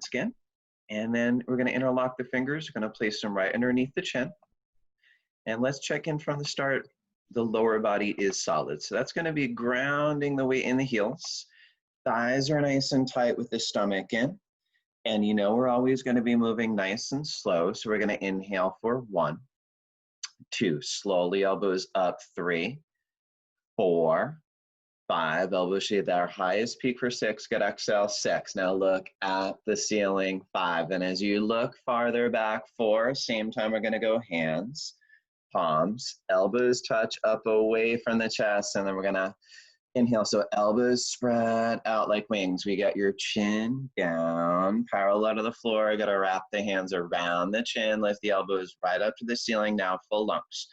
skin. And then we're going to interlock the fingers. We're going to place them right underneath the chin. And let's check in from the start. The lower body is solid. So that's going to be grounding the weight in the heels. Thighs are nice and tight with the stomach in. And you know we're always going to be moving nice and slow. So we're going to inhale for 1, 2, slowly elbows up, 3, 4, 5, elbows shade our highest peak for 6, good exhale, 6. Now look at the ceiling, 5. And as you look farther back, 4, same time we're gonna go hands, palms, elbows touch up away from the chest, and then we're gonna inhale. So elbows spread out like wings. We got your chin down, parallel to the floor. You gotta wrap the hands around the chin, lift the elbows right up to the ceiling, now full lunge.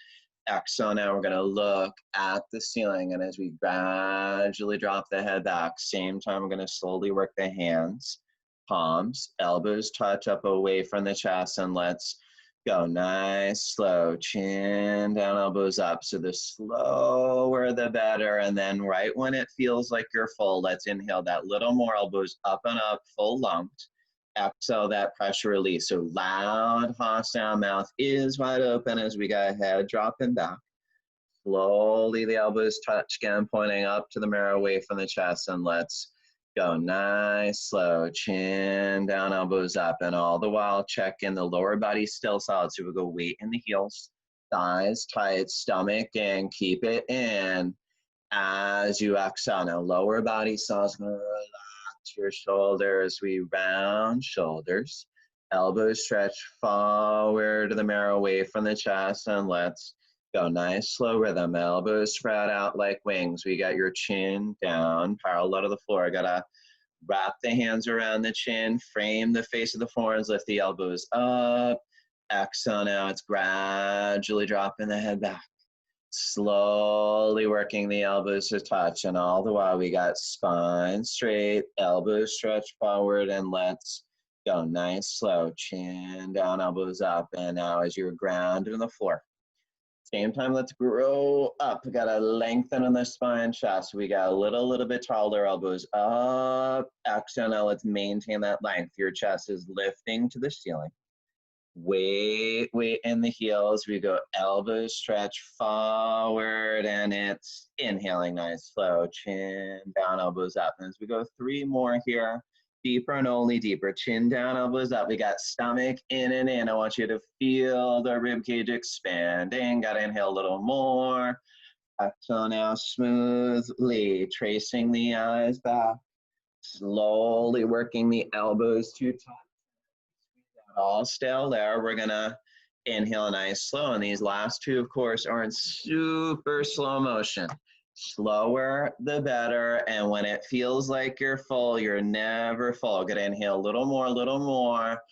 Exhale, now we're gonna look at the ceiling, and as we gradually drop the head back, same time we're gonna slowly work the hands, palms, elbows touch up away from the chest, and let's go nice, slow, chin down, elbows up. So the slower the better, and then right when it feels like you're full, let's inhale that little more, elbows up and up, full lunge. Exhale that pressure release. So loud, hostile, mouth is wide open as we go ahead, dropping back. Slowly the elbows touch again, pointing up to the mirror away from the chest, and let's go nice, slow, chin down, elbows up, and all the while check in the lower body still solid. So we go weight in the heels, thighs tight, stomach in, keep it in. As you exhale, now lower body solid, relax your shoulders, we round shoulders, elbows stretch forward to the mirror away from the chest, and let's go nice slow rhythm, elbows spread out like wings. We got your chin down, parallel to the floor. Gotta wrap the hands around the chin, frame the face of the forearms, lift the elbows up. Exhale, now it's gradually dropping the head back. Slowly working the elbows to touch, and all the while we got spine straight, elbows stretch forward, and let's go nice, slow, chin down, elbows up, and now as you're grounded on the floor. Same time, let's grow up. We gotta lengthen on the spine, chest. We got a little bit taller, elbows up. Exhale, now let's maintain that length. Your chest is lifting to the ceiling. Weight in the heels. We go elbows stretch forward, and it's inhaling nice, slow, chin down, elbows up. And as we go 3 more here, deeper and only deeper, chin down, elbows up. We got stomach in and in. I want you to feel the rib cage expanding. Gotta inhale a little more. Exhale now, smoothly tracing the eyes back, slowly working the elbows to touch. All still there. We're gonna inhale nice, slow, and these last 2, of course, are in super slow motion. Slower the better, and when it feels like you're full, you're never full. Gonna inhale a little more.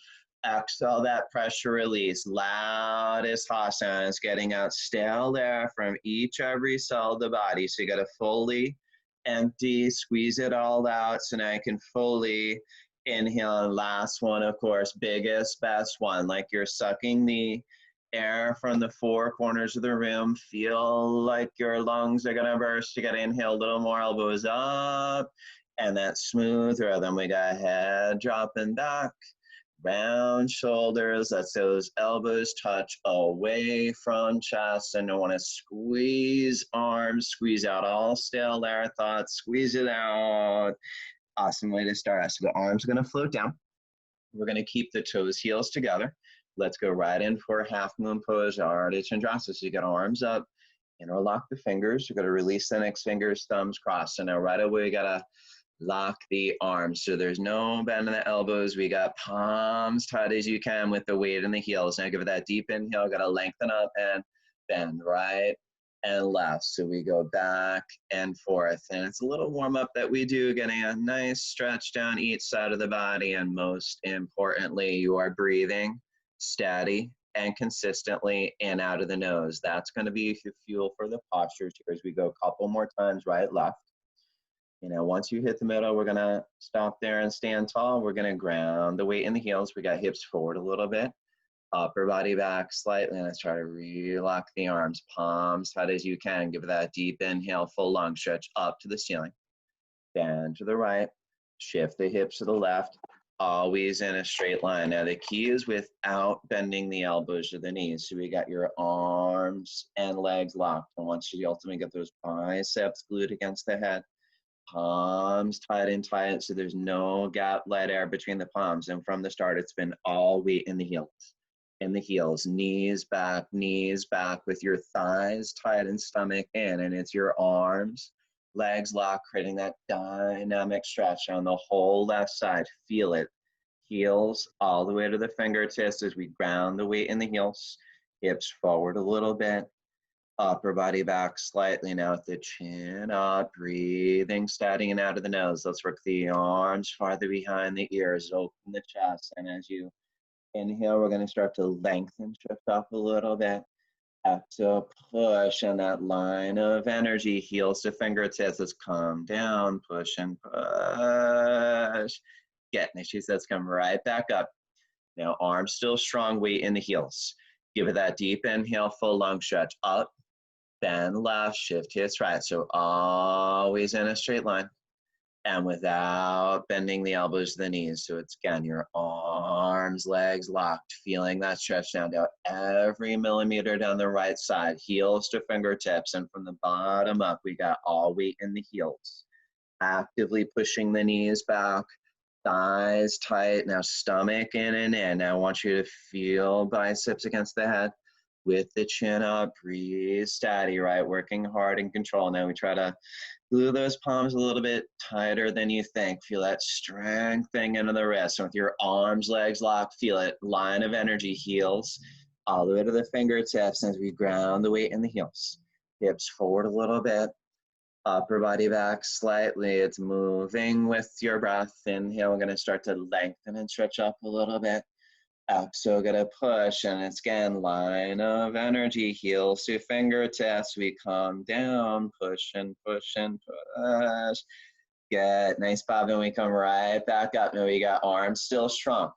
Exhale that pressure release. Loudest asana is getting out stale air from every cell of the body. So you gotta fully empty, squeeze it all out. So now you can fully inhale, and last one, of course, biggest, best one, like you're sucking the air from the 4 corners of the room. Feel like your lungs are gonna burst. You gotta inhale a little more, elbows up, and that smooth rhythm. We got head dropping back, round shoulders. Let those elbows touch away from chest, and I wanna squeeze arms, squeeze out all stale air thoughts, squeeze it out. Awesome way to start. So the arms are gonna float down. We're gonna keep the toes, heels together. Let's go right in for half moon pose, Ardha Chandrasana. So you got arms up, interlock the fingers. You're gonna release the next fingers, thumbs crossed. So now right away, you gotta lock the arms. So there's no bend in the elbows. We got palms tight as you can with the weight in the heels. Now give it that deep inhale, gotta lengthen up and bend right and left. So we go back and forth. And it's a little warm up that we do, getting a nice stretch down each side of the body. And most importantly, you are breathing steady and consistently in out of the nose. That's going to be your fuel for the postures here as we go a couple more times, right, left. You know, once you hit the middle, we're going to stop there and stand tall. We're going to ground the weight in the heels. We got hips forward a little bit. Upper body back slightly, and let's try to relock the arms, palms tight as you can. Give it that deep inhale, full lung stretch up to the ceiling. Bend to the right, shift the hips to the left. always in a straight line. Now the key is without bending the elbows or the knees. So we got your arms and legs locked. I want you to ultimately get those biceps glued against the head, palms tight and tight so there's no gap, let air between the palms. And from the start, it's been all weight in the heels. In the heels, knees back with your thighs tight and stomach in, and it's your arms, legs locked, creating that dynamic stretch on the whole left side. Feel it. Heels all the way to the fingertips as we ground the weight in the heels. Hips forward a little bit. Upper body back slightly now with the chin up, breathing, steadying out of the nose. Let's work the arms farther behind the ears, open the chest, and as you inhale, we're going to start to lengthen, shift up a little bit. Exhale, push, and that line of energy, heels to fingertips. Let's come down, push and push. Getting it. She says, come right back up. Now, arms still strong, weight in the heels. Give it that deep inhale, full lung stretch. Up, bend left, shift hips right. So always in a straight line. And without bending the elbows to the knees. So it's, again, your arms, legs locked, feeling that stretch down every millimeter down the right side, heels to fingertips. And from the bottom up, we got all weight in the heels. Actively pushing the knees back, thighs tight. Now stomach in and in. Now I want you to feel biceps against the head with the chin up. Breathe steady, right? Working hard and control. Now we try to glue those palms a little bit tighter than you think. Feel that strengthening into the wrist. And with your arms, legs locked, feel it. Line of energy, heels all the way to the fingertips as we ground the weight in the heels. Hips forward a little bit. Upper body back slightly. It's moving with your breath. Inhale, we're going to start to lengthen and stretch up a little bit. Exhale, going to push, and it's, again, line of energy, heels to fingertips. We come down, push and push and push. Get nice bob, and we come right back up. Now we got arms still strong.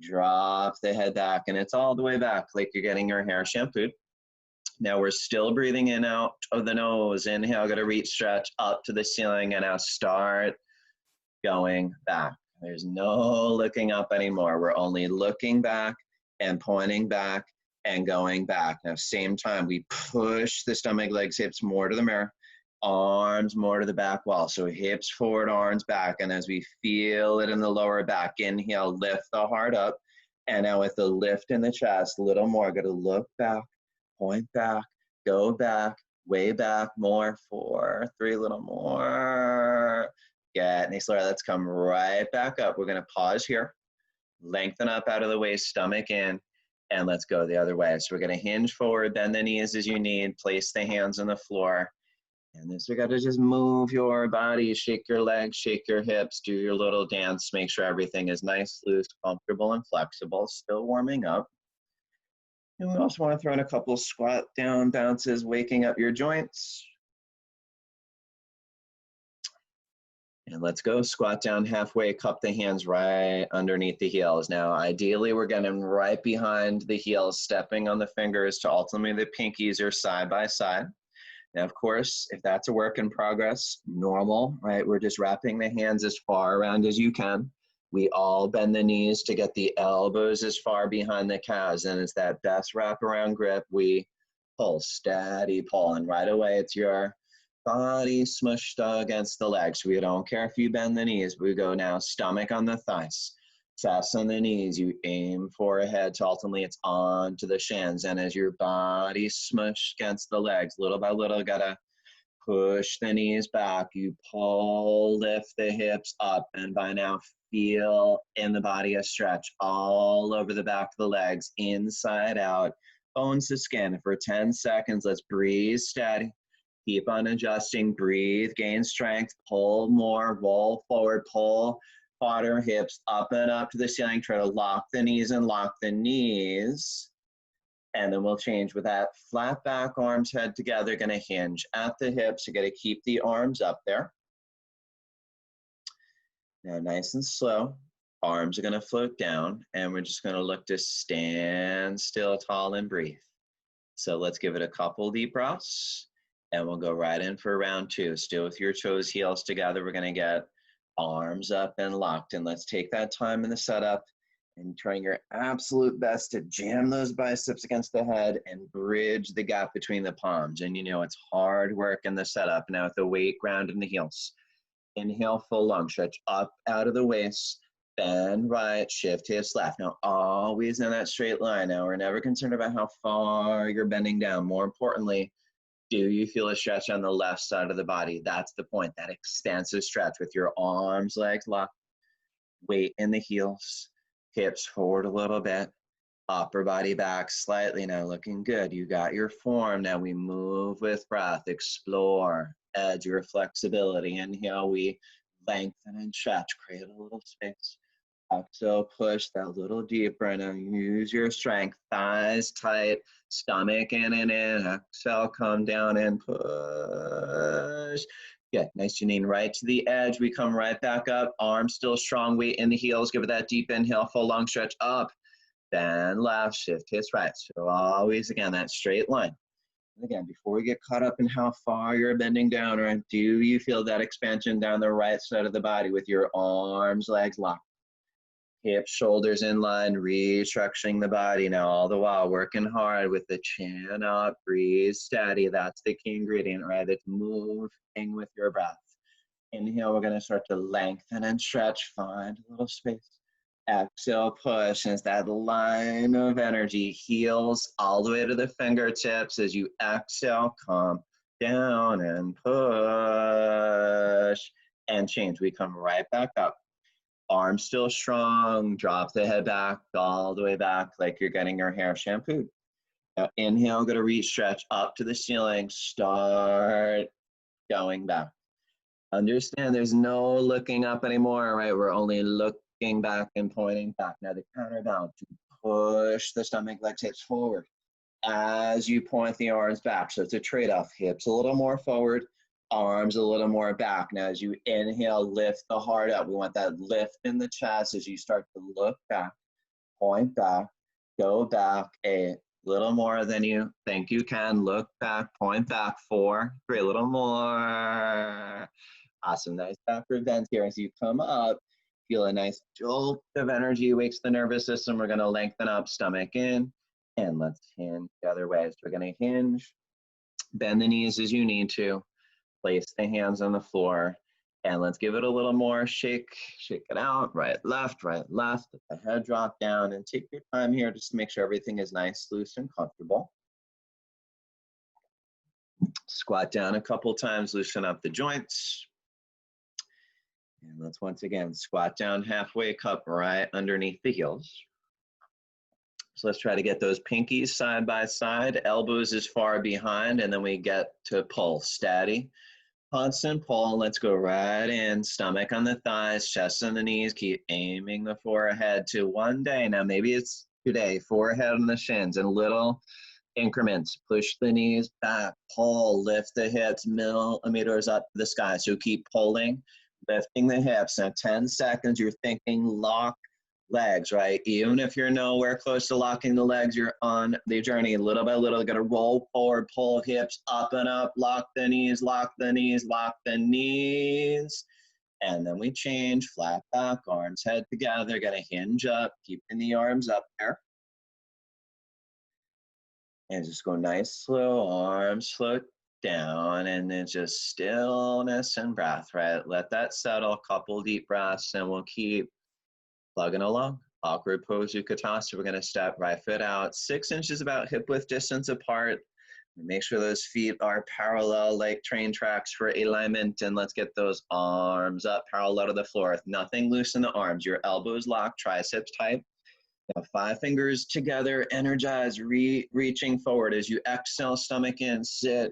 Drop the head back, and it's all the way back like you're getting your hair shampooed. Now we're still breathing in out of the nose. Inhale, going to reach, stretch up to the ceiling, and now start going back. There's no looking up anymore. We're only looking back and pointing back and going back. Now, same time, we push the stomach, legs, hips more to the mirror, arms more to the back wall. So hips forward, arms back. And as we feel it in the lower back, inhale, lift the heart up. And now with the lift in the chest, a little more. Got to look back, point back, go back, way back, more, 4, 3, a little more. Get nice, Laura. Let's come right back up. We're going to pause here, lengthen up out of the waist, stomach in, and let's go the other way. So we're going to hinge forward, bend the knees as you need, place the hands on the floor. And this, we got to just move your body, shake your legs, shake your hips, do your little dance, make sure everything is nice, loose, comfortable, and flexible, still warming up. And we also want to throw in a couple squat down bounces, waking up your joints. And let's go, squat down halfway, cup the hands right underneath the heels. Now, ideally, we're getting right behind the heels, stepping on the fingers to ultimately the pinkies are side by side. Now, of course, if that's a work in progress, normal, right? We're just wrapping the hands as far around as you can. We all bend the knees to get the elbows as far behind the calves. And it's that best wraparound grip. We pull, steady pull, and right away it's your body smushed against the legs. We don't care if you bend the knees. We go now, stomach on the thighs, chest on the knees. You aim forehead to ultimately it's on to the shins. And as your body smushed against the legs, little by little, gotta push the knees back. You pull, lift the hips up, and by now feel in the body a stretch all over the back of the legs, inside out, bones to skin for 10 seconds. Let's breathe steady. Keep on adjusting, breathe, gain strength, pull more, roll forward, pull harder, hips up and up to the ceiling. Try to lock the knees and lock the knees. And then we'll change with that flat back, arms head together, gonna hinge at the hips. You gotta keep the arms up there. Now nice and slow, arms are gonna float down, and we're just gonna look to stand still, tall, and breathe. So let's give it a couple deep breaths. And we'll go right in for round 2. Still with your toes, heels together. We're going to get arms up and locked. And let's take that time in the setup and trying your absolute best to jam those biceps against the head and bridge the gap between the palms. And you know, it's hard work in the setup. Now with the weight ground in the heels. Inhale, full lung stretch up out of the waist. Bend right, shift hips left. Now, always in that straight line. Now, we're never concerned about how far you're bending down. More importantly, do you feel a stretch on the left side of the body? That's the point, that expansive stretch with your arms, legs locked, weight in the heels, hips forward a little bit, upper body back slightly. Now, looking good. You got your form. Now, we move with breath, explore, edge your flexibility. Inhale, we lengthen and stretch, create a little space. Exhale, push that little deeper. Now use your strength, thighs tight, stomach in and in. Exhale, come down and push. Good, nice, Janine, right to the edge. We come right back up, arms still strong, weight in the heels. Give it that deep inhale, full long stretch up. Then left, shift, hips right. So always, again, that straight line. And again, before we get caught up in how far you're bending down, right, do you feel that expansion down the right side of the body with your arms, legs locked? Hips, shoulders in line, restructuring the body. Now, all the while working hard with the chin up, breathe steady. That's the key ingredient, right? It's moving with your breath. Inhale, we're going to start to lengthen and stretch. Find a little space. Exhale, push. And it's that line of energy. Heels all the way to the fingertips. As you exhale, come down and push. And change. We come right back up. Arms still strong, drop the head back, all the way back like you're getting your hair shampooed. Now inhale, go to reach, stretch up to the ceiling, start going back. Understand there's no looking up anymore, right? We're only looking back and pointing back. Now the counterbalance, to push the stomach, legs, hips forward as you point the arms back. So it's a trade-off, hips a little more forward, arms a little more back. Now, as you inhale, lift the heart up. We want that lift in the chest as you start to look back, point back, go back a little more than you think you can. Look back, point back, 4, 3, a little more. Awesome, nice backward bend here. As you come up, feel a nice jolt of energy, wakes the nervous system. We're gonna lengthen up, stomach in, and let's hinge the other way. So we're gonna hinge, bend the knees as you need to. Place the hands on the floor, and let's give it a little more shake it out, right, left, let the head drop down, and take your time here just to make sure everything is nice, loose, and comfortable. Squat down a couple times, loosen up the joints. And let's once again squat down halfway, cup right underneath the heels. So let's try to get those pinkies side by side, elbows as far behind, and then we get to pull, steady. Constant pull, let's go right in, stomach on the thighs, chest on the knees, keep aiming the forehead to one day. Now maybe it's today, forehead on the shins in little increments. Push the knees back, pull, lift the hips millimeters up to the sky. So keep pulling, lifting the hips. Now 10 seconds, you're thinking lock legs, right? Even if you're nowhere close to locking the legs, you're on the journey. Little by little, got to roll forward, pull hips up and up, lock the knees, lock the knees, lock the knees. And then we change, flat back, arms head together, got to hinge up, keeping the arms up there. And just go nice, slow, arms float down, and then just stillness and breath, right? Let that settle, couple deep breaths, and we'll keep plugging along. Awkward pose, Utkatasana. We're gonna step right foot out, 6 inches about hip width distance apart. Make sure those feet are parallel like train tracks for alignment, and let's get those arms up parallel to the floor. Nothing loose in the arms, your elbows locked, triceps tight. Now 5 fingers together, energize, reaching forward. As you exhale, stomach in, sit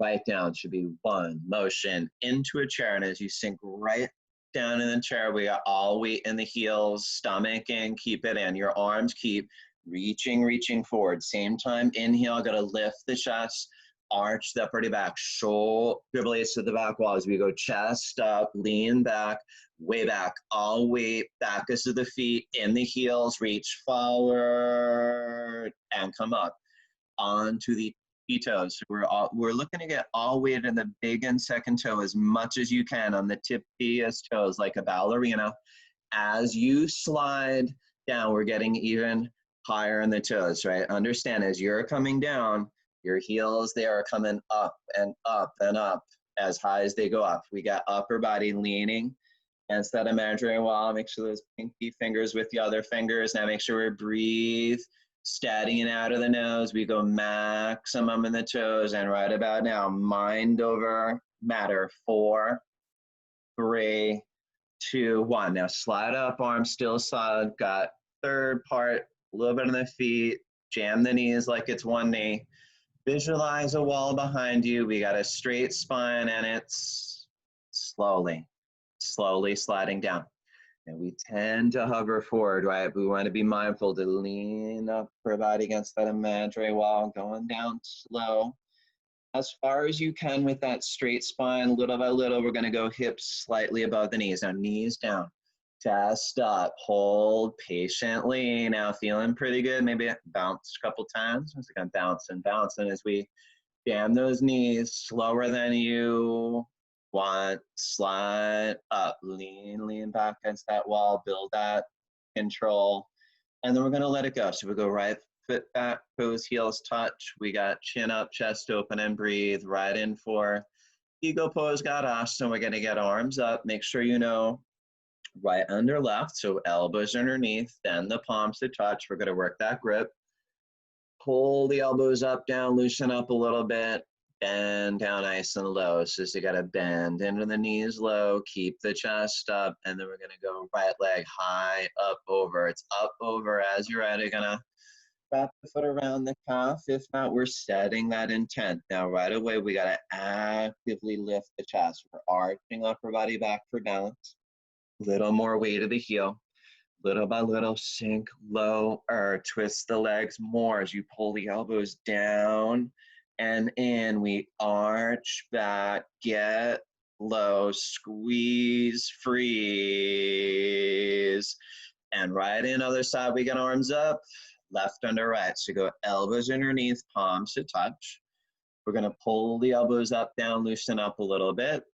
right down. Should be 1 motion into a chair, and as you sink right down in the chair, we got all weight in the heels, stomach in, keep it in. Your arms keep reaching forward. Same time, inhale, gotta lift the chest, arch the upper back, shoulder blades to the back wall as we go chest up, lean back, way back, all weight, back is to the feet, in the heels, reach forward, and come up. Onto the toes. We're looking to get all weight in the big and second toe as much as you can on the tipiest toes, like a ballerina. As you slide down, we're getting even higher in the toes, right? Understand, as you're coming down, your heels, they are coming up and up and up as high as they go up. We got upper body leaning against that imaginary wall. Make sure those pinky fingers with the other fingers. Now make sure we breathe, steadying out of the nose. We go maximum in the toes, and right about now, mind over matter. 4, 3, 2, 1. Now slide up, arms still solid. Got third part, a little bit on the feet. Jam the knees like it's one knee. Visualize a wall behind you. We got a straight spine, and it's slowly sliding down. And we tend to hover forward, right? We want to be mindful to lean up our body against that imaginary wall, going down slow. As far as you can with that straight spine, little by little, we're going to go hips slightly above the knees. Now, knees down, chest up, hold patiently. Now, feeling pretty good. Maybe bounce a couple times. Once again, bouncing as we jam those knees slower than you want. Slide up, lean back against that wall, build that control. And then we're going to let it go. So we go right foot back, toes, heels touch. We got chin up, chest open, and breathe. Right in for ego pose, Gadasana. We're going to get arms up. Make sure you know right under left, so elbows underneath, then the palms to touch. We're going to work that grip. Pull the elbows up, down, loosen up a little bit. Bend down nice and low. So you got to bend into the knees low, keep the chest up, and then we're going to go right leg high, up, over. It's up, over. As you're ready, going to wrap the foot around the calf. If not, we're setting that intent. Now, right away, we got to actively lift the chest. We're arching upper body back for balance. Little more weight of the heel. Little by little, sink lower. Twist the legs more as you pull the elbows down and in. We arch back, get low, squeeze, freeze. And right in, other side, we get arms up. Left under right. So go elbows underneath, palms to touch. We're going to pull the elbows up, down, loosen up a little bit.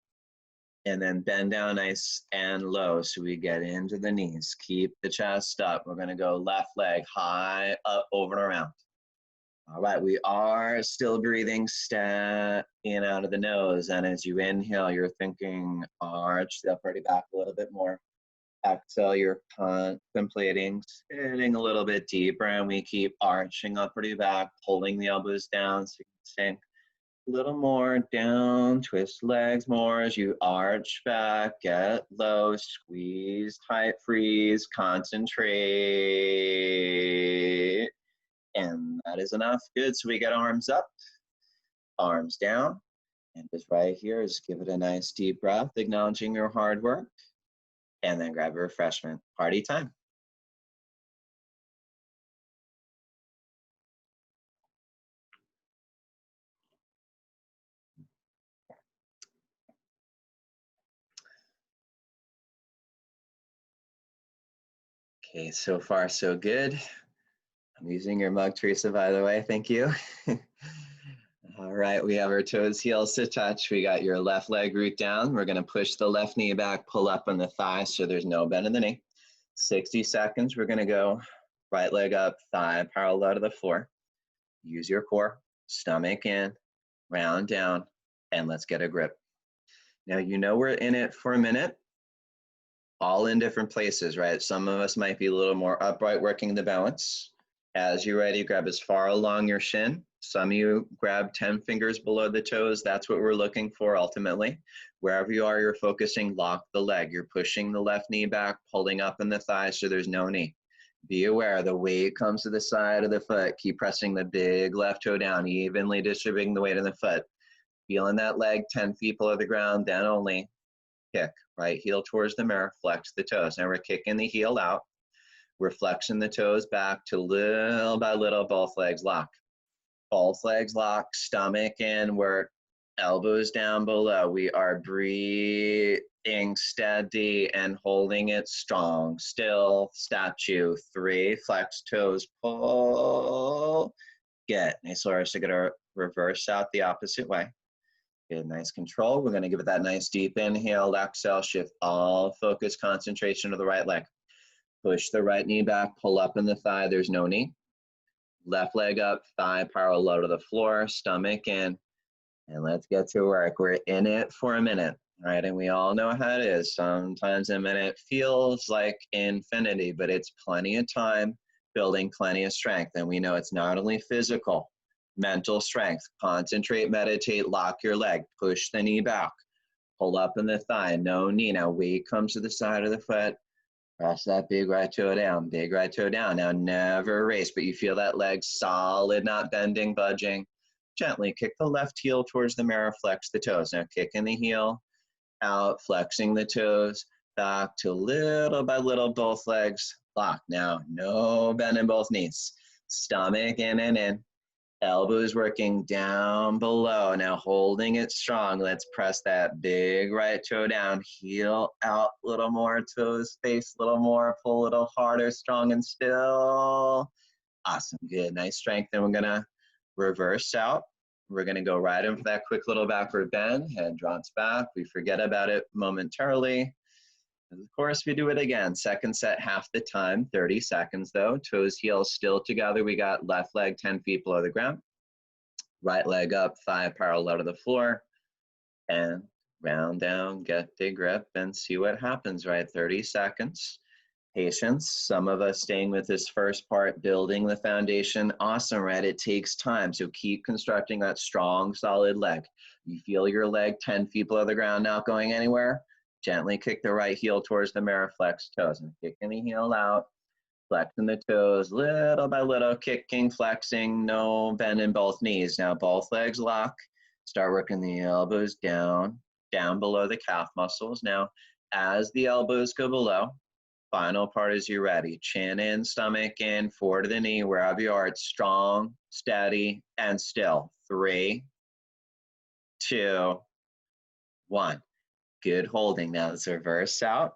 And then bend down nice and low so we get into the knees. Keep the chest up. We're going to go left leg high, up, over and around. All right, we are still breathing in out of the nose. And as you inhale, you're thinking arch the upper body back a little bit more. Exhale, you're contemplating sitting a little bit deeper, and we keep arching upwardly back, pulling the elbows down so you can sink a little more down, twist legs more as you arch back, get low, squeeze tight, freeze, concentrate. And that is enough. Good. So we get arms up, arms down, and just right here, just give it a nice deep breath, acknowledging your hard work. And then grab a refreshment. Party time. Okay, so far so good. I'm using your mug, Teresa, by the way. Thank you. All right, we have our toes, heels to touch. We got your left leg root down. We're going to push the left knee back, pull up on the thigh so there's no bend in the knee. 60 seconds. We're going to go right leg up, thigh parallel to the floor. Use your core, stomach in, round down, and let's get a grip. Now, you know we're in it for a minute, all in different places, right? Some of us might be a little more upright, working the balance. As you're ready, grab as far along your shin. Some of you grab 10 fingers below the toes. That's what we're looking for ultimately. Wherever you are, you're focusing, lock the leg. You're pushing the left knee back, pulling up in the thigh so there's no knee. Be aware the weight comes to the side of the foot. Keep pressing the big left toe down, evenly distributing the weight of the foot. Feeling that leg 10 feet below the ground, then only kick. Right heel towards the mirror, flex the toes. Now we're kicking the heel out. We're flexing the toes back to little by little, both legs lock. Both legs lock, stomach in, work, elbows down below. We are breathing steady and holding it strong. Still, statue. 3, flex toes, pull. Good. Nice, Laura. So, going to reverse out the opposite way. Good, nice control. We're going to give it that nice deep inhale, exhale, shift all focus, concentration to the right leg. Push the right knee back, pull up in the thigh. There's no knee. Left leg up, thigh parallel to the floor, stomach in. And let's get to work. We're in it for a minute, right? And we all know how it is. Sometimes a minute feels like infinity, but it's plenty of time building plenty of strength. And we know it's not only physical, mental strength. Concentrate, meditate, lock your leg, push the knee back, pull up in the thigh, no knee. Now weight comes to the side of the foot. Press that big right toe down, big right toe down. Now never race, but you feel that leg solid, not bending, budging. Gently kick the left heel towards the mirror, flex the toes. Now kicking the heel out, flexing the toes, back to little by little, both legs lock. Now no bend in both knees. Stomach in and in. Elbows working down below. Now holding it strong. Let's press that big right toe down. Heel out a little more. Toes face a little more. Pull a little harder. Strong and still. Awesome. Good. Nice strength. Then we're going to reverse out. We're going to go right in for that quick little backward bend. Head drops back. We forget about it momentarily. Of course, we do it again. Second set, half the time, 30 seconds though. Toes, heels still together. We got left leg 10 feet below the ground. Right leg up, thigh parallel to the floor. And round down, get the grip and see what happens, right? 30 seconds. Patience. Some of us staying with this first part, building the foundation. Awesome, right? It takes time. So keep constructing that strong, solid leg. You feel your leg 10 feet below the ground, not going anywhere. Gently kick the right heel towards the mirror, flex toes, and kicking the heel out, flexing the toes, little by little, kicking, flexing, no bend in both knees. Now both legs lock. Start working the elbows down, down below the calf muscles. Now, as the elbows go below, final part is you're ready. Chin in, stomach in, forward to the knee, wherever you are. It's strong, steady, and still. 3, 2, 1. Good holding. Now let's reverse out.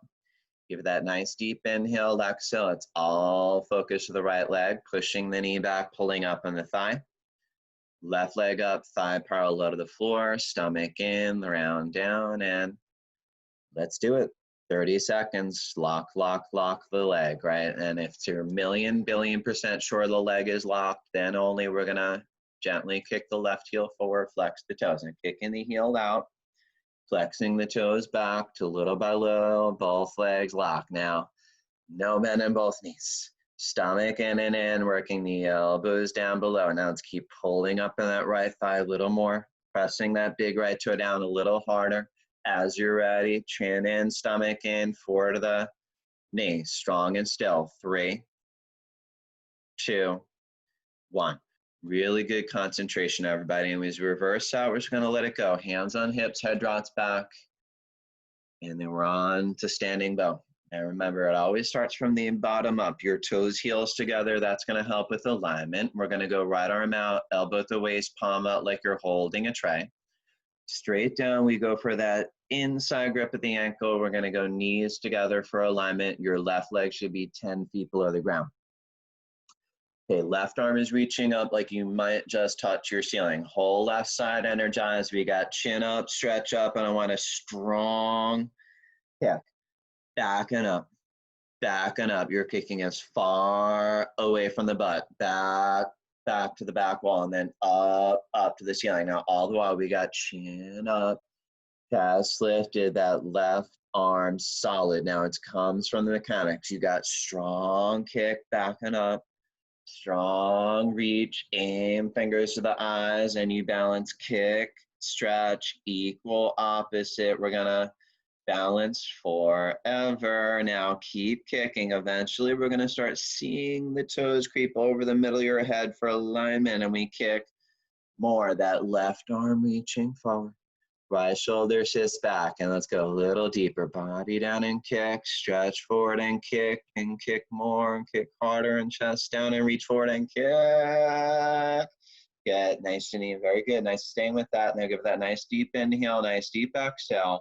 Give it that nice deep inhale, exhale. It's all focus to the right leg, pushing the knee back, pulling up on the thigh. Left leg up, thigh parallel to the floor, stomach in, round down, and let's do it. 30 seconds, lock, lock, lock the leg, right? And if you're million, billion% sure the leg is locked, then only we're gonna gently kick the left heel forward, flex the toes, and kicking the heel out. Flexing the toes back to little by little, both legs lock. Now, no bend in both knees. Stomach in and in, working the elbows down below. Now let's keep pulling up in that right thigh a little more. Pressing that big right toe down a little harder. As you're ready, chin in, stomach in, forward to the knee. Strong and still. 3, 2, 1. Really good concentration, everybody. And as we reverse out, we're just going to let it go. Hands on hips, head drops back. And then we're on to standing bow. And remember, it always starts from the bottom up. Your toes, heels together. That's going to help with alignment. We're going to go right arm out, elbow at the waist, palm out like you're holding a tray. Straight down, we go for that inside grip at the ankle. We're going to go knees together for alignment. Your left leg should be 10 feet below the ground. Okay, left arm is reaching up like you might just touch your ceiling. Whole left side energized. We got chin up, stretch up, and I want a strong kick. Backing up, backing up. You're kicking as far away from the butt. Back to the back wall, and then up to the ceiling. Now, all the while, we got chin up, chest lifted, that left arm solid. Now, it comes from the mechanics. You got strong kick, backing up. Strong reach, aim fingers to the eyes, and you balance kick, stretch, equal opposite. We're gonna balance forever. Now keep kicking. Eventually we're gonna start seeing the toes creep over the middle of your head for alignment, and we kick more. That left arm reaching forward. Right shoulder sits back, and let's go a little deeper. Body down and kick, stretch forward and kick more, and kick harder, and chest down and reach forward and kick. Good, nice, Janine, very good. Nice staying with that. Now give that nice deep inhale, nice deep exhale.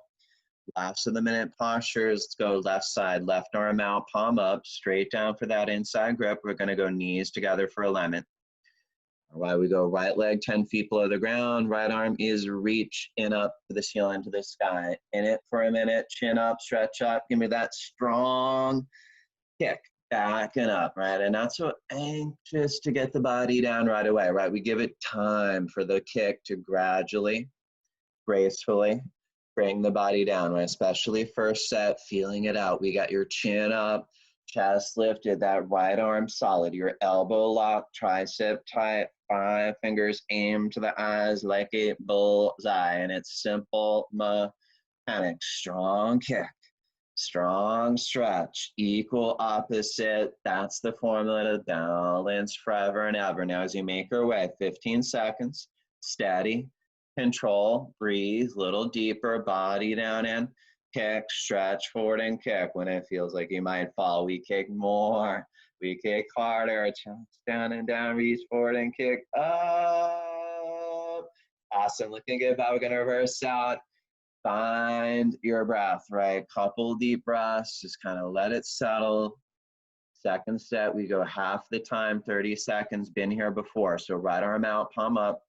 Last of the minute postures. Let's go left side, left arm out, palm up, straight down for that inside grip. We're gonna go knees together for alignment. All right, we go right leg 10 feet below the ground. Right arm is reaching up to the ceiling, to the sky. In it for a minute, chin up, stretch up. Give me that strong kick, back and up, right? And not so anxious to get the body down right away, right? We give it time for the kick to gradually, gracefully bring the body down, right? Especially first set, feeling it out. We got your chin up, chest lifted, that right arm solid, your elbow locked, tricep tight, 5 fingers aim to the eyes like a bullseye. And it's simple mechanic, strong kick, strong stretch, equal opposite. That's the formula to balance forever and ever. Now as you make your way, 15 seconds, steady, control, breathe, little deeper, body down in, kick, stretch forward and kick. When it feels like you might fall, we kick more, we kick harder, chest down and down, reach forward and kick up. Awesome, looking good, but we're gonna reverse out. Find your breath, right? Couple deep breaths, just kind of let it settle. Second set, we go half the time, 30 seconds, been here before. So right arm out, palm up,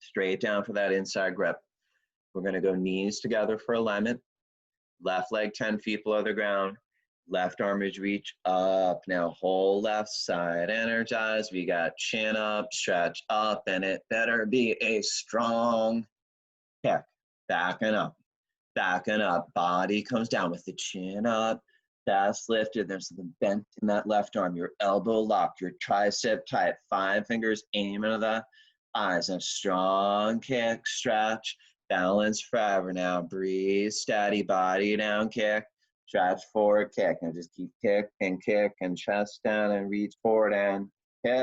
straight down for that inside grip. We're gonna go knees together for alignment. Left leg 10 feet below the ground. Left arm is reach up. Now whole left side, energize. We got chin up, stretch up, and it better be a strong kick. Backing up, backing up. Body comes down with the chin up, chest lifted. There's something bent in that left arm. Your elbow locked, your tricep tight. 5 fingers aim into the eyes. A strong kick, stretch, balance forever. Now breathe, steady, body down, kick, stretch forward, kick. Now just keep kick and chest down and reach forward and kick.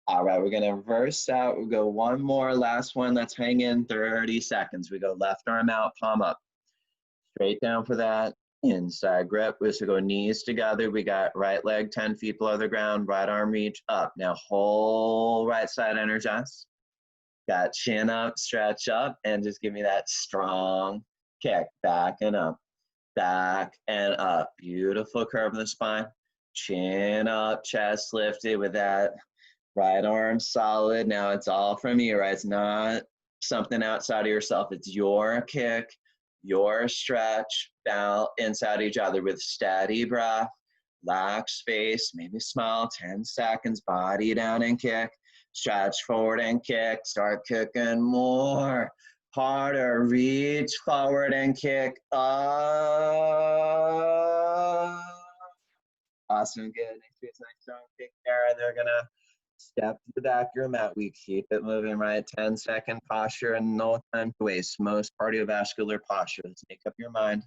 All right, we're gonna reverse out. We'll go one more, last one. Let's hang in 30 seconds. We go left arm out, palm up. Straight down for that inside grip. We go knees together. We got right leg 10 feet below the ground, right arm reach up. Now whole right side energize. Got chin up, stretch up, and just give me that strong kick, back and up, back and up. Beautiful curve in the spine. Chin up, chest lifted with that right arm solid. Now it's all from you, right? It's not something outside of yourself. It's your kick, your stretch, down inside each other with steady breath, relax face, maybe smile, 10 seconds, body down and kick, stretch forward and kick, start kicking more, harder, reach forward and kick up. Awesome, good. Next week's nice strong kick there, and they're gonna step to the back of your mat. We keep it moving, right? 10-second posture and no time to waste. Most cardiovascular posture. Let's make up your mind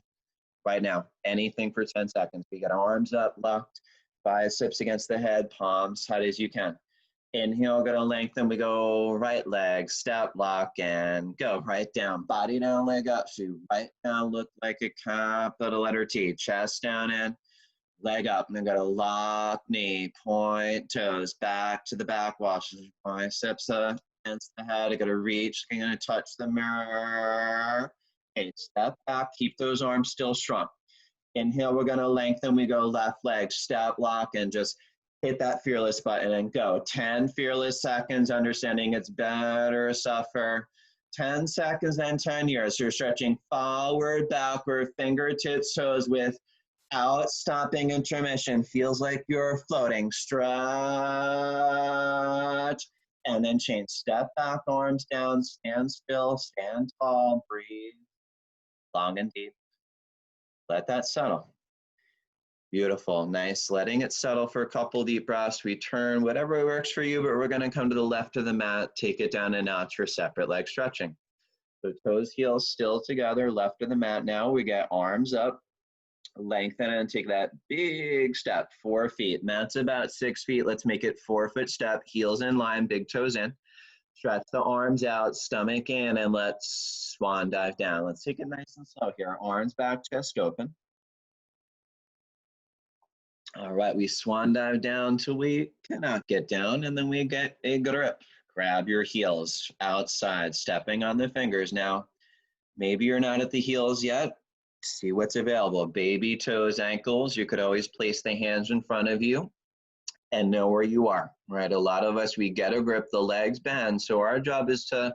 right now. Anything for 10 seconds. We got arms up, locked, biceps against the head, palms tight as you can. Inhale, gonna lengthen. We go right leg, step, lock, and go. Right down, body down, leg up. So right down, look like a capital letter T. Chest down in. Leg up, and then got a lock knee, point toes, back to the back wash, biceps against the head. I got to reach, I'm going to touch the mirror. Okay, step back, keep those arms still strong. Inhale, we're going to lengthen. We go left leg, step, lock, and just hit that fearless button and go. 10 fearless seconds, understanding it's better to suffer 10 seconds than 10 years. So you're stretching forward, backward, fingertips, toes with out, stopping intermission. Feels like you're floating. Stretch, and then change. Step back, arms down, stand still, stand tall, breathe long and deep. Let that settle. Beautiful, nice. Letting it settle for a couple deep breaths. We turn, whatever works for you, but we're gonna come to the left of the mat, take it down a notch for separate leg stretching. So toes, heels still together, left of the mat. Now we get arms up, lengthen and take that big step, 4 feet. Mat's about 6 feet. Let's make it 4-foot step, heels in line, big toes in. Stretch the arms out, stomach in, and let's swan dive down. Let's take it nice and slow here. Arms back, chest open. All right, we swan dive down till we cannot get down, and then we get a grip. Grab your heels outside, stepping on the fingers. Now, maybe you're not at the heels yet. See what's available. Baby toes, ankles. You could always place the hands in front of you. and know where you are, right? A lot of us, we get a grip, the legs bend. So our job is to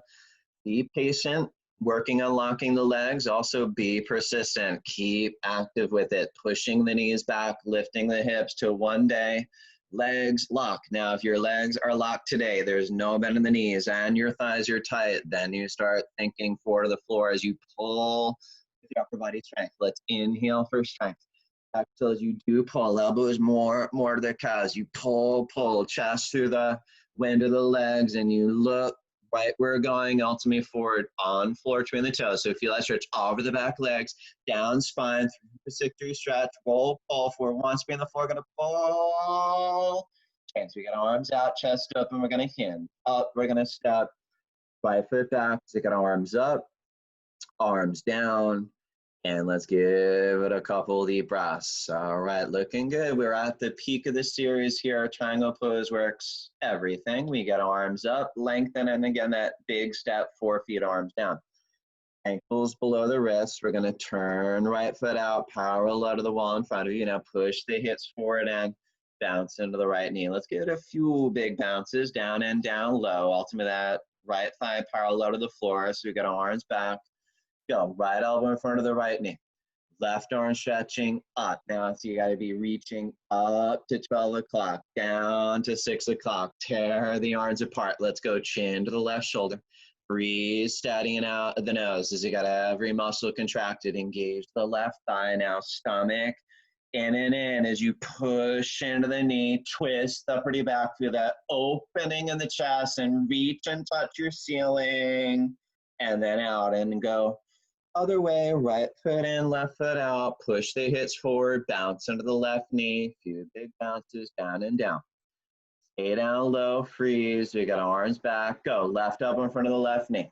be patient, working on locking the legs, also be persistent, keep active with it, pushing the knees back, lifting the hips to one day, legs lock. Now, if your legs are locked today, there's no bend in the knees and your thighs are tight, then you start thinking forward to the floor as you pull with your upper body strength. Let's inhale for strength. Exhale as you do pull, elbows more to the calves. You pull, chest through the wind of the legs, and you look right where we're going, ultimately forward on floor between the toes. So feel that stretch over the back legs, down spine, 3 stretch, roll, pull, forward, one spin the floor, gonna pull. Okay, so we got arms out, chest open, we're gonna hinge. Up, we're gonna step, right foot back, so we got arms up, arms down, and let's give it a couple deep breaths. All right, looking good. We're at the peak of the series here. Our triangle pose works everything. We get arms up, lengthen, and again, that big step, 4 feet, arms down. Ankles below the wrists. We're gonna turn right foot out, parallel to the wall in front of you. Now push the hips forward and bounce into the right knee. Let's get a few big bounces, down and down low. Ultimately, that right thigh parallel to the floor. So we got our arms back. Go, right elbow in front of the right knee. Left arm stretching up. Now, so you gotta be reaching up to 12 o'clock, down to 6 o'clock. Tear the arms apart. Let's go chin to the left shoulder. Breathe, steadying out of the nose as you got every muscle contracted. Engage the left thigh now, stomach in and in as you push into the knee, twist the upper back, feel that opening in the chest and reach and touch your ceiling and then out and go. Other way, right foot in, left foot out, push the hips forward, bounce into the left knee, few big bounces, down and down. Stay down low, freeze, we got arms back, go. Left elbow in front of the left knee.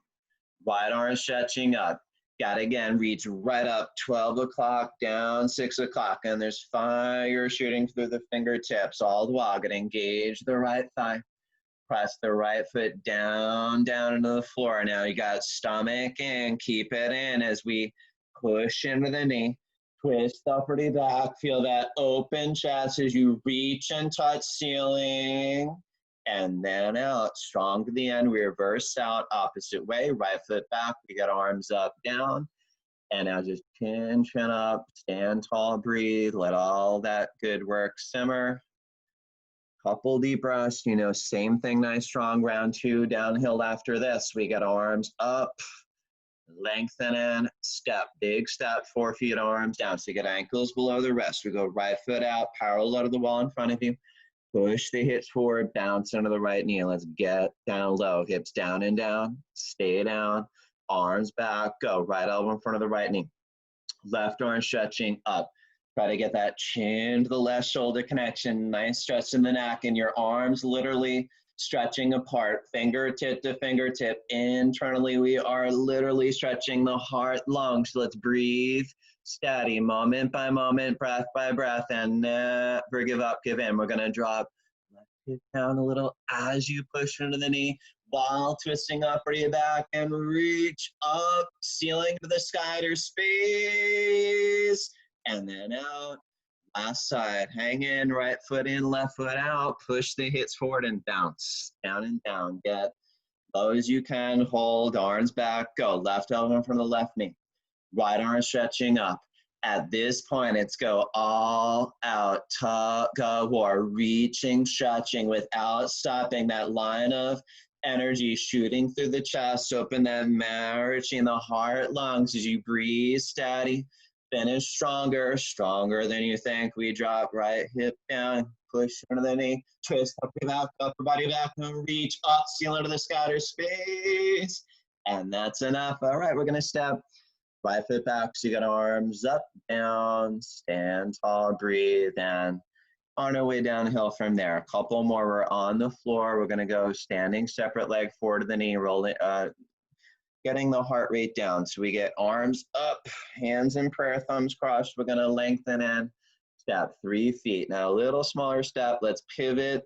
Right arm stretching up. Got to again, reach right up, 12 o'clock, down 6 o'clock, and there's fire shooting through the fingertips, all the while, gonna engage the right thigh. Press the right foot down into the floor. Now you got stomach in, keep it in as we push into the knee. Twist the upper knee back, feel that open chest as you reach and touch ceiling. And then out, strong to the end, we reverse out, opposite way, right foot back, we got arms up, down. And now just chin up, stand tall, breathe, let all that good work simmer. Couple deep breaths, you know, same thing, nice strong, round 2, downhill after this. We got arms up, lengthen in, step, big step, 4 feet, arms down. So you get ankles below the wrist. We go right foot out, parallel to the wall in front of you. Push the hips forward, bounce into the right knee. Let's get down low, hips down and down, stay down, arms back, go. Right elbow in front of the right knee. Left arm stretching up. Try to get that chin to the left shoulder connection. Nice stretch in the neck and your arms literally stretching apart, fingertip to fingertip. Internally, we are literally stretching the heart, lungs. Let's breathe steady, moment by moment, breath by breath, and never give up, give in. We're gonna drop left hip down a little as you push into the knee while twisting up your back and reach up, ceiling to the sky to space. And then out, last side, hang in, right foot in, left foot out, push the hips forward and bounce, down and down, get low as you can, hold, arms back, go, left elbow in front of the left knee, right arm stretching up. At this point, it's go all out, tug of war, reaching, stretching without stopping, that line of energy shooting through the chest, open that marriage in the heart, lungs as you breathe steady. Finish stronger than you think. We drop right hip down, push under the knee, twist upper body back, and reach up, ceiling to the sky or space. And that's enough. All right, we're gonna step right foot back. So you got arms up, down, stand tall, breathe, and on our way downhill from there. A couple more, we're on the floor. We're gonna go standing, separate leg forward to the knee, rolling, getting the heart rate down. So we get arms up, hands in prayer, thumbs crossed. We're gonna lengthen in, step 3 feet. Now a little smaller step, let's pivot,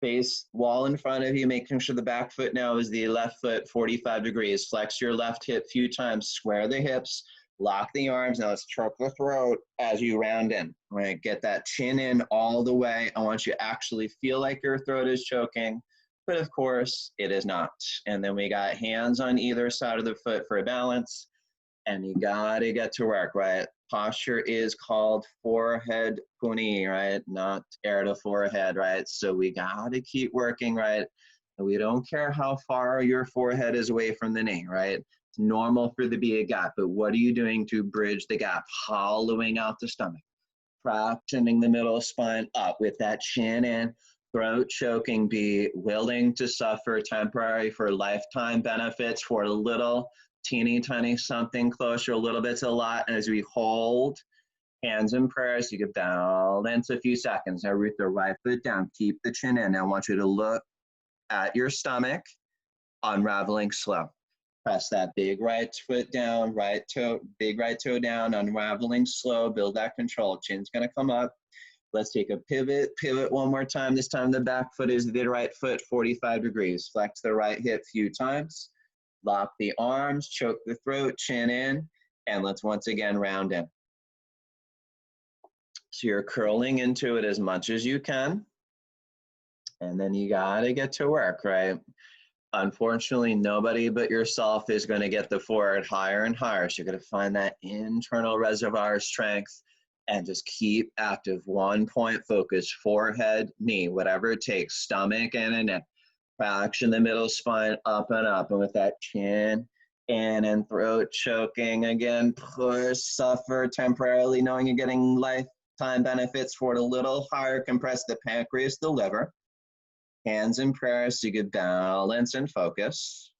face wall in front of you, making sure the back foot now is the left foot 45 degrees. Flex your left hip a few times, square the hips, Lock the arms. Now let's choke the throat as you round in. Right, get that chin in all the way. I want you to actually feel like your throat is choking, but of course it is not. And then we got hands on either side of the foot for a balance, and you gotta get to work, right? Posture is called forehead puni, right? Not air to forehead, right? So we gotta keep working, right? We don't care how far your forehead is away from the knee, right? It's normal for there to be a gap, but what are you doing to bridge the gap? Hollowing out the stomach, fractioning the middle spine up with that chin in, throat choking, be willing to suffer temporary for lifetime benefits for a little teeny tiny something closer, a little bit to a lot. As we hold, hands in prayer, so you can balance a few seconds. Now root the right foot down, keep the chin in. Now I want you to look at your stomach, unraveling slow. Press that big right foot down, right toe, big right toe down, unraveling slow, build that control. Chin's gonna come up. Let's take a pivot one more time. This time the back foot is the right foot, 45 degrees. Flex the right hip a few times. Lock the arms, choke the throat, chin in, and let's once again round in. So you're curling into it as much as you can. And then you gotta get to work, right? Unfortunately, nobody but yourself is gonna get the forehead higher and higher. So you're gonna find that internal reservoir of strength and just keep active. 1 point focus, forehead, knee, whatever it takes, stomach and neck. Fraction the middle spine up and up. And with that chin in and throat choking, again, push, suffer temporarily, knowing you're getting lifetime benefits for it a little higher. Compress the pancreas, the liver. Hands in prayer so you can balance and focus.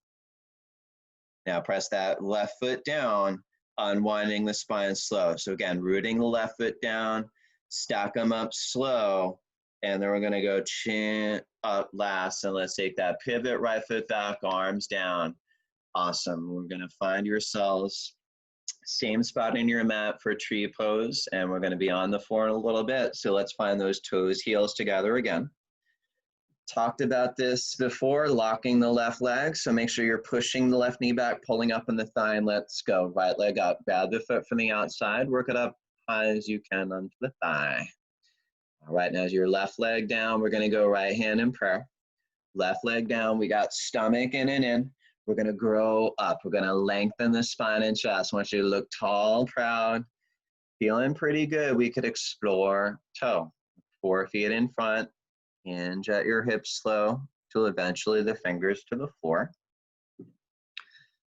Now press that left foot down, unwinding the spine slow. So again, rooting the left foot down, stack them up slow, and then we're gonna go chin up last, and let's take that pivot, right foot back, arms down. Awesome. We're gonna find yourselves same spot in your mat for tree pose, and we're gonna be on the floor in a little bit. So let's find those toes, heels together again. Talked about this before, locking the left leg. So make sure you're pushing the left knee back, pulling up in the thigh, and let's go. Right leg up, grab the foot from the outside, work it up high as you can onto the thigh. All right, now as your left leg down, we're gonna go right hand in prayer. Left leg down, we got stomach in and in. We're gonna grow up. We're gonna lengthen the spine and chest. I want you to look tall, proud, feeling pretty good. We could explore toe, 4 feet in front. Hinge at your hips slow till eventually the fingers to the floor.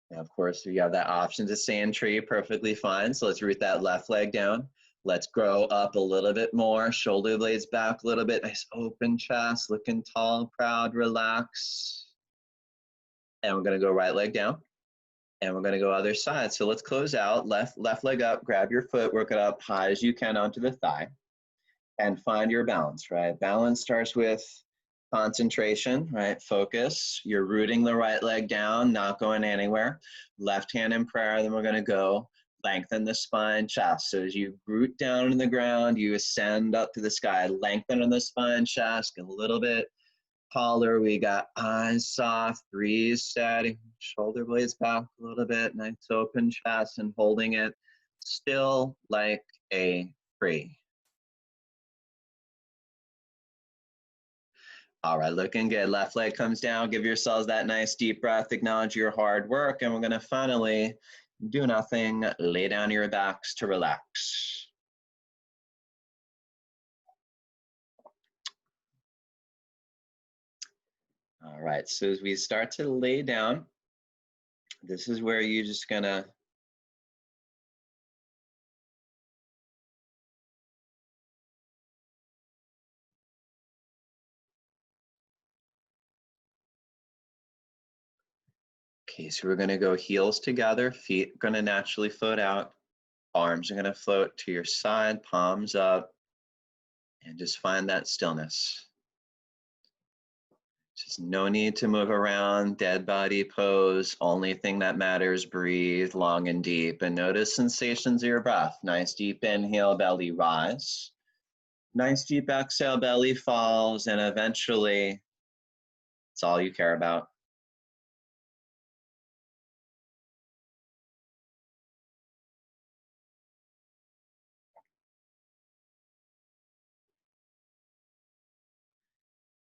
Now, of course, you have that option to stay in tree, perfectly fine. So let's root that left leg down. Let's grow up a little bit more. Shoulder blades back a little bit. Nice open chest, looking tall, proud, relax. And we're gonna go right leg down. And we're gonna go other side. So let's close out. Left leg up, grab your foot, work it up high as you can onto the thigh. And find your balance, right? Balance starts with concentration, right? Focus. You're rooting the right leg down, not going anywhere. Left hand in prayer, then we're gonna go lengthen the spine, chest. So as you root down in the ground, you ascend up to the sky, lengthen in the spine, chest, get a little bit taller. We got eyes soft, breathe steady, shoulder blades back a little bit, nice open chest, and holding it still like a tree. All right, looking good. Left leg comes down. Give yourselves that nice deep breath. Acknowledge your hard work. And we're going to finally do nothing. Lay down your backs to relax. All right, so as we start to lay down, this is where you're just going to okay, so we're going to go heels together, feet going to naturally float out, arms are going to float to your side, palms up, and just find that stillness. Just no need to move around, dead body pose. Only thing that matters, breathe long and deep and notice sensations of your breath. Nice deep inhale, belly rise. Nice deep exhale, belly falls, and eventually it's all you care about.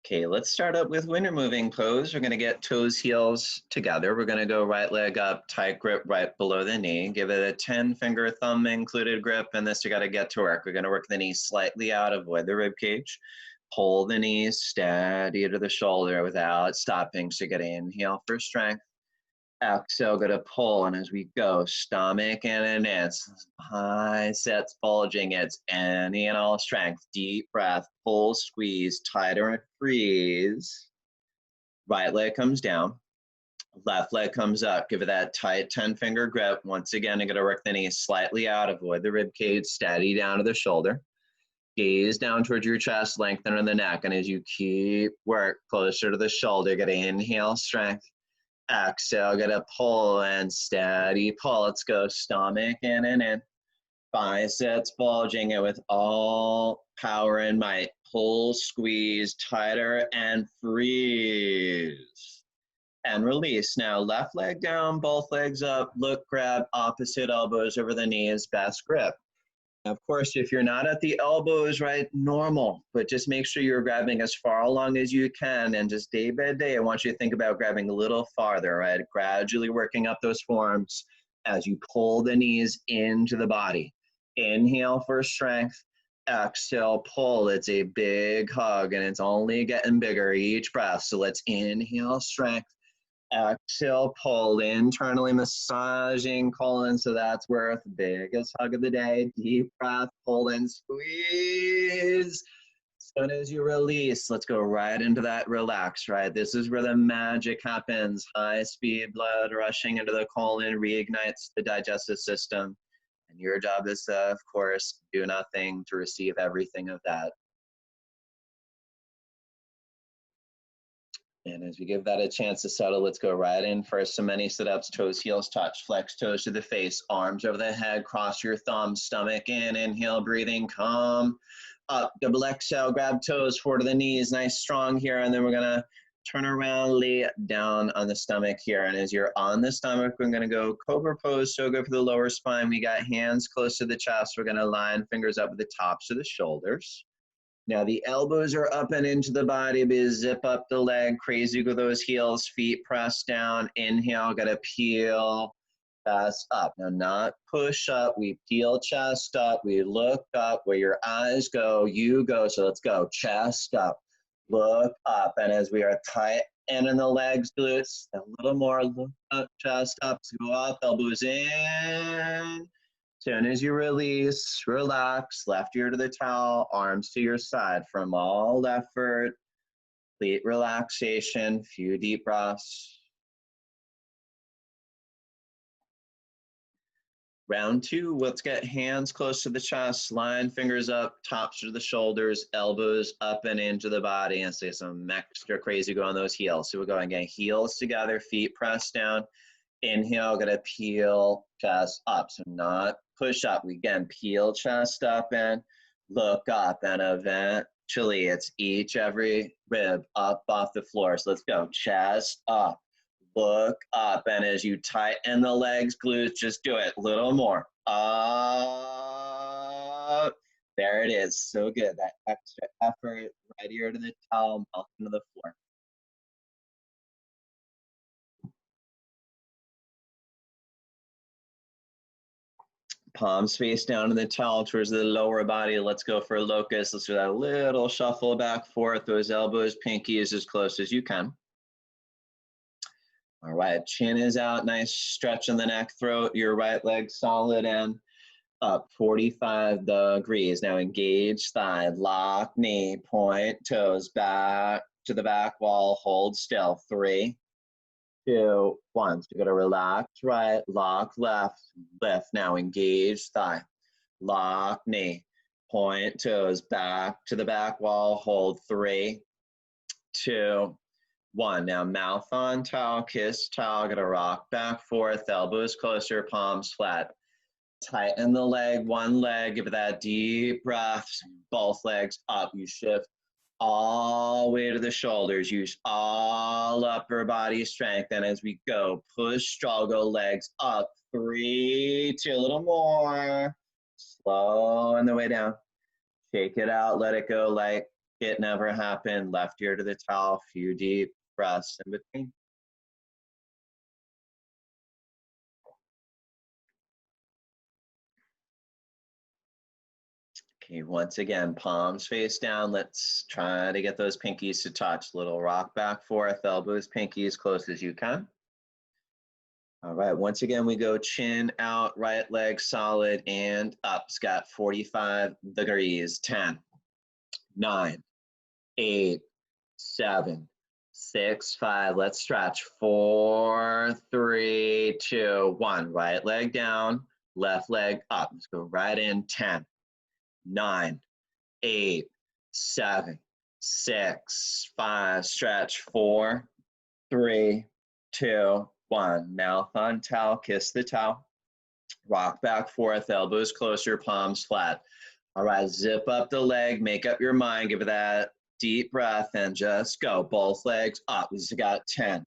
Okay, let's start up with winter moving pose. We're gonna get toes, heels together. We're gonna go right leg up, tight grip right below the knee. Give it a 10-finger thumb included grip, and this you gotta get to work. We're gonna work the knees slightly out, avoid the rib cage. Pull the knees steady to the shoulder without stopping. So you gotta inhale for strength. Exhale, go to pull, and as we go, stomach in and in, biceps bulging, it's any and all strength. Deep breath, pull, squeeze, tighter and freeze. Right leg comes down, left leg comes up. Give it that tight 10-finger grip. Once again, you're gonna work the knees slightly out, avoid the rib cage, steady down to the shoulder. Gaze down towards your chest, lengthen in the neck, and as you keep work closer to the shoulder, you're gonna inhale, strength. Exhale, get a pull and steady pull. Let's go, stomach in and in. Biceps bulging it with all power and might. Pull, squeeze, tighter, and freeze. And release. Now, left leg down, both legs up. Look, grab opposite elbows over the knees, best grip. Of course, if you're not at the elbows, right, normal, but just make sure you're grabbing as far along as you can, and just day by day, I want you to think about grabbing a little farther, right, gradually working up those forms as you pull the knees into the body. Inhale for strength, exhale, pull. It's a big hug, and it's only getting bigger each breath, so let's inhale, strength. Exhale, pull, internally massaging colon, so that's worth biggest hug of the day. Deep breath, pull and squeeze. As soon as you release, let's go right into that relax, right? This is where the magic happens. High speed blood rushing into the colon reignites the digestive system. And your job is to, of course, do nothing to receive everything of that. And as we give that a chance to settle, let's go right in for some many sit-ups, toes, heels touch, flex toes to the face, arms over the head, cross your thumbs, stomach in, inhale, breathing, come up, double exhale, grab toes, forward to the knees, nice strong here, and then we're gonna turn around, lay down on the stomach here, and as you're on the stomach, we're gonna go cobra pose, so go for the lower spine, we got hands close to the chest, we're gonna line fingers up at the tops of the shoulders. Now the elbows are up and into the body, but zip up the leg, crazy with those heels, feet press down, inhale, gotta peel, chest up. Now not push up, we peel chest up, we look up, where your eyes go, you go, so let's go, chest up, look up, and as we are tight and in the legs, glutes, a little more, look up, chest up, so go up, elbows in. Soon as you release, relax, left ear to the towel, arms to your side from all effort, complete relaxation, few deep breaths. Round two, let's get hands close to the chest, line fingers up, tops to the shoulders, elbows up and into the body, and say some extra crazy go on those heels. So we're going again, heels together, feet pressed down. Inhale, gonna peel chest up, so not push up. We again peel chest up and look up, and eventually it's every rib up off the floor. So let's go, chest up, look up, and as you tighten the legs, glutes, just do it, little more, up. There it is, so good, that extra effort, right ear to the towel, mouth into the floor. Palms face down in the towel towards the lower body. Let's go for a locust. Let's do that little shuffle back forth. Those elbows, pinkies as close as you can. All right, chin is out. Nice stretch in the neck, throat. Your right leg solid and up 45 degrees. Now engage thigh, lock knee, point toes back to the back wall. Hold still. 3, 2, 1. So you're gonna relax right, lock left, lift. Now engage thigh, lock knee, point toes back to the back wall, hold. 3, 2, 1. Now mouth on towel, kiss towel, gonna rock back forth, elbows closer, palms flat. Tighten the leg, one leg, give it that deep breath, both legs up. You shift all the way to the shoulders, use all upper body strength, and as we go, push, struggle, legs up, 3, 2, a little more, slow on the way down, shake it out, let it go like It never happened. Left ear to the towel, few deep breaths in between. Okay, once again, palms face down. Let's try to get those pinkies to touch. Little rock back forth, elbows, pinkies, close as you can. All right, once again, we go chin out, right leg solid and up. It's got 45 degrees. 10, 9, 8, 7, 6, 5. Let's stretch. 4, 3, 2, 1. Right leg down, left leg up. Let's go right in. 10, 9, 8, 7, 6, 5. Stretch. 4, 3, 2, 1. Mouth on towel, kiss the towel. Rock back forth, elbows closer, palms flat. All right, zip up the leg, make up your mind, give it that deep breath and just go. Both legs up. We just got 10,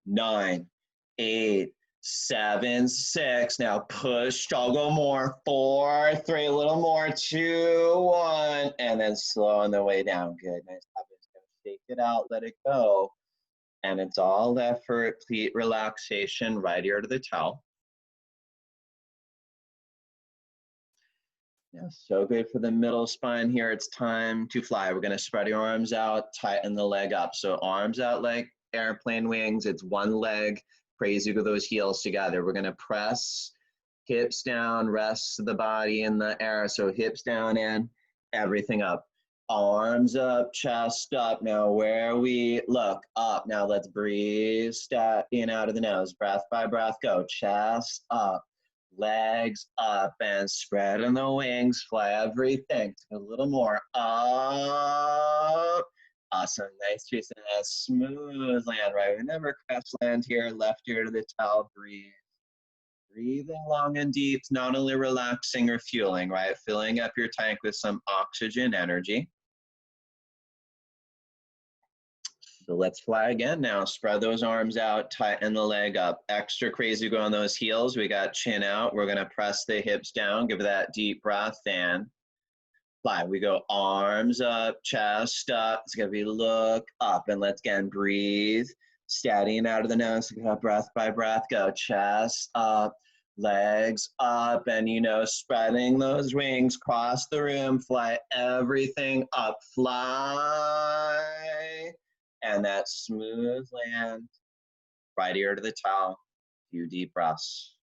9, 8, 7, 6. Now push, toggle more. 4, 3, a little more. 2, 1. And then slow on the way down. Good. Nice job. Shake it out, let it go. And it's all effort, complete relaxation, right ear to the towel. Yeah, so good for the middle spine here. It's time to fly. We're gonna spread your arms out, tighten the leg up. So arms out like airplane wings. It's one leg, crazy with those heels together. We're gonna press hips down, rest the body in the air. So hips down and everything up. Arms up, chest up. Now where we look up. Now let's breathe, step in out of the nose. Breath by breath, go. Chest up. Legs up and spreading the wings, fly everything. A little more up. Awesome, nice chasing a smooth land, right? We never crash land here, left ear to the towel, breathe. Breathing long and deep, not only relaxing or fueling, right? Filling up your tank with some oxygen energy. So let's fly again now. Spread those arms out, tighten the leg up. Extra crazy go on those heels. We got chin out. We're gonna press the hips down, give that deep breath and fly. We go arms up, chest up. It's gonna be look up and let's again breathe. Steadying out of the nose, breath by breath, go chest up, legs up, and spreading those wings, cross the room, fly everything up, fly. And that smooth land, right ear to the towel, few deep breaths.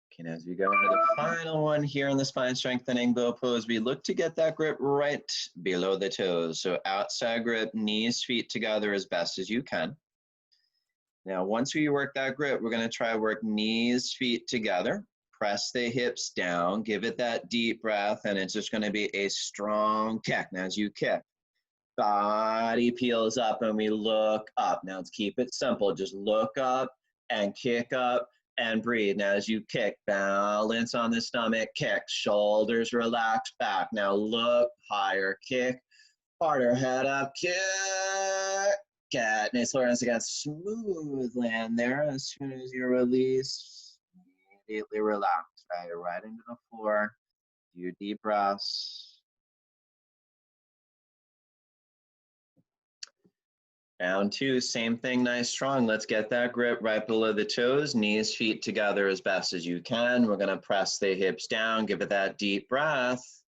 Okay, and as we go into the final one here in the spine strengthening bow pose, we look to get that grip right below the toes. So outside grip, knees, feet together as best as you can. Now, once we work that grip, we're gonna try to work knees, feet together. Press the hips down, give it that deep breath, and it's just gonna be a strong kick. Now, as you kick, body peels up and we look up. Now, let's keep it simple. Just look up and kick up and breathe. Now, as you kick, balance on the stomach, kick, shoulders relax back. Now, look higher, kick, harder, head up, kick. Get nice awareness again, smooth land there. As soon as you release, immediately relax, right into the floor. Few deep breaths. Round two, same thing, nice strong. Let's get that grip right below the toes, knees, feet together as best as you can. We're gonna press the hips down, give it that deep breath,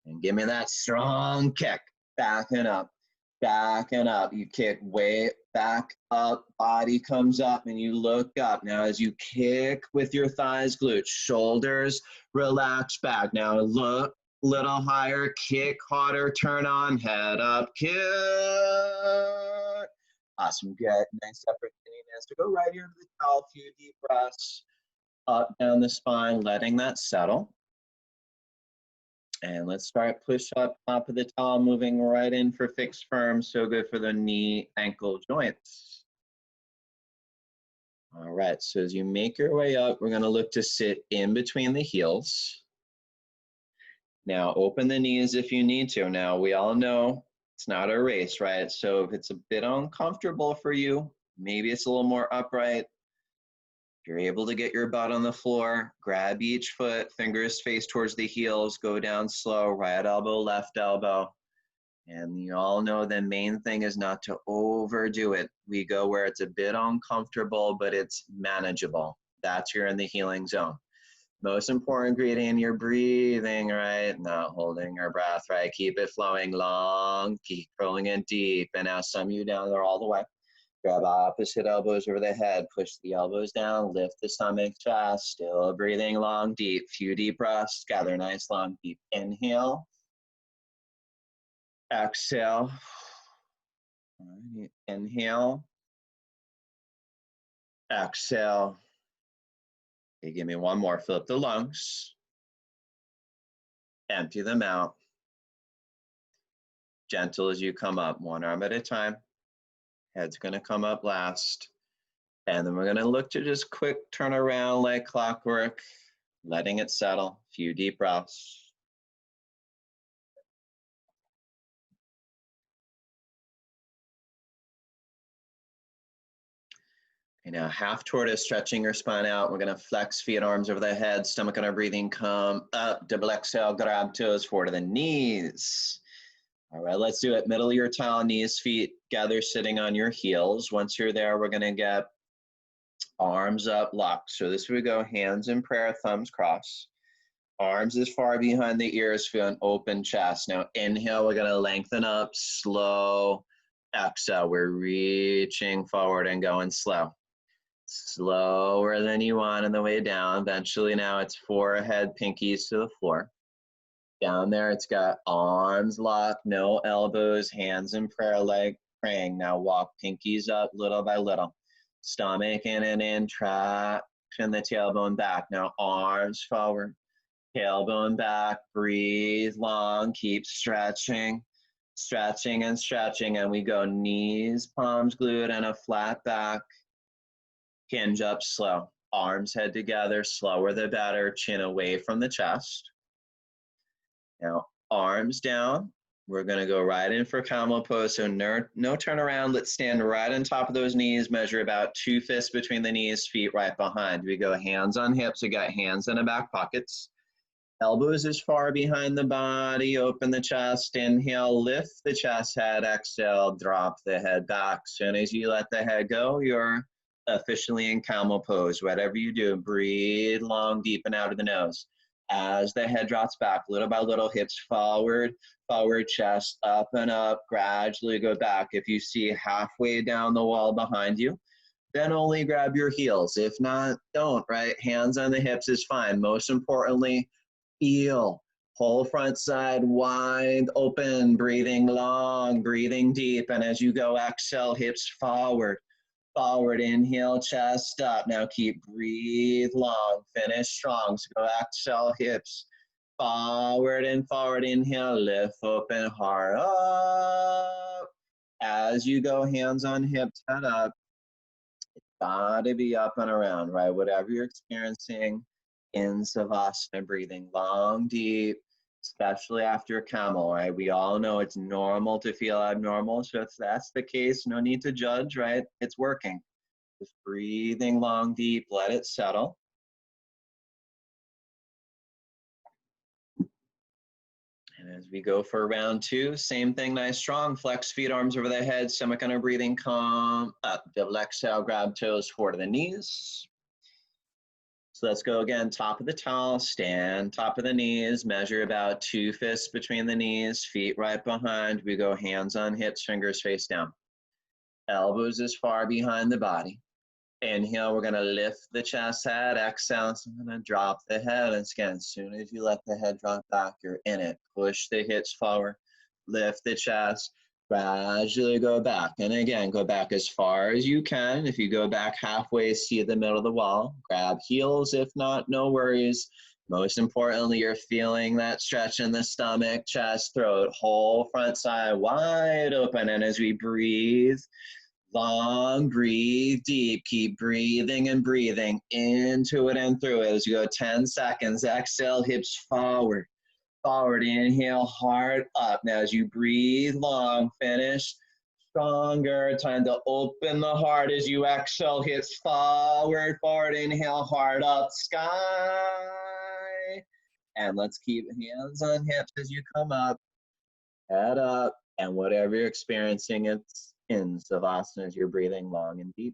and give me that strong kick, backing up. Back and up. You kick way back up, body comes up and you look up. Now as you kick with your thighs, glutes, shoulders, relax back. Now look little higher, kick harder, turn on, head up, kick. Awesome, good. Nice effort. To go right here to the towel, few deep breaths, up, down the spine, letting that settle. And let's start push up, top of the towel, moving right in for fixed firm. So good for the knee, ankle joints. All right, so as you make your way up, we're gonna look to sit in between the heels. Now open the knees if you need to. Now we all know it's not a race, right? So if it's a bit uncomfortable for you, maybe it's a little more upright, If you're able to get your butt on the floor, grab each foot, fingers face towards the heels, go down slow, right elbow, left elbow. And you all know the main thing is not to overdo it. We go where it's a bit uncomfortable, but it's manageable. That's you're in the healing zone. Most important ingredient, you're breathing, right? Not holding your breath, right? Keep it flowing long, keep pulling it deep. And now some of you down there all the way. Grab opposite elbows over the head, push the elbows down, lift the stomach, chest, still breathing long, deep. Few deep breaths, gather nice, long, deep. Inhale. Exhale. Inhale. Exhale. Okay, give me one more. Fill up the lungs. Empty them out. Gentle as you come up, one arm at a time. Head's going to come up last. And then we're going to look to just quick turn around like clockwork, letting it settle. Few deep breaths. And now half tortoise, stretching your spine out. We're going to flex feet, arms over the head, stomach on our breathing, come up, double exhale, grab toes, forward to the knees. All right, let's do it. Middle of your towel, knees, feet, gather sitting on your heels. Once you're there, we're going to get arms up, locked. So this we go, hands in prayer, thumbs cross. Arms as far behind the ears, feel an open chest. Now inhale, we're going to lengthen up, slow. Exhale, we're reaching forward and going slow. Slower than you want on the way down. Eventually now it's forehead, pinkies to the floor. Down there it's got arms locked, no elbows, hands in prayer, leg praying. Now walk pinkies up little by little. Stomach in and in, traction the tailbone back. Now arms forward, tailbone back, breathe long, keep stretching. Stretching and stretching, and we go knees, palms glued, and a flat back. Hinge up slow. Arms head together, slower the better, chin away from the chest. Now, arms down. We're going to go right in for camel pose, so no turn around. Let's stand right on top of those knees, measure about 2 fists between the knees, feet right behind. We go hands on hips, we got hands in the back pockets. Elbows as far behind the body, open the chest, inhale, lift the chest, head, exhale, drop the head back. Soon as you let the head go, you're officially in camel pose. Whatever you do, breathe long, deep and out of the nose. As the head drops back, little by little, hips forward, forward, chest up and up, gradually go back. If you see halfway down the wall behind you, then only grab your heels. If not, don't, right? Hands on the hips is fine. Most importantly, feel. Whole front side wide open, breathing long, breathing deep. And as you go, exhale, hips forward. Forward, inhale, chest up. Now keep breathe long, finish strong. So go exhale, hips forward and forward. Inhale, lift, open, heart up. As you go, hands on hips, head up. It's gotta be up and around, right? Whatever you're experiencing in Savasana, breathing long, deep, especially after camel, right? We all know it's normal to feel abnormal. So if that's the case, no need to judge, right? It's working. Just breathing long, deep, let it settle. And as we go for round 2, same thing, nice strong. Flex feet, arms over the head, stomach under breathing, come up. Double exhale, grab toes, forward to the knees. So let's go again, top of the towel, stand, top of the knees, measure about 2 fists between the knees, feet right behind. We go hands on hips, fingers face down. Elbows as far behind the body. Inhale, we're gonna lift the chest, head, exhale, so I'm gonna drop the head. And again, as soon as you let the head drop back, you're in it. Push the hips forward, lift the chest, gradually go back. And again, go back as far as you can. If you go back halfway, see the middle of the wall. Grab heels. If not, no worries. Most importantly, you're feeling that stretch in the stomach, chest, throat, whole front side wide open. And as we breathe long, breathe deep. Keep breathing and breathing into it and through it. As you go 10 seconds, exhale, hips forward. Forward, inhale, heart up. Now as you breathe long, finish stronger. Time to open the heart as you exhale. Hips forward, forward. Inhale, heart up, sky. And let's keep hands on hips as you come up, head up, and whatever you're experiencing, it's in Savasana as you're breathing long and deep.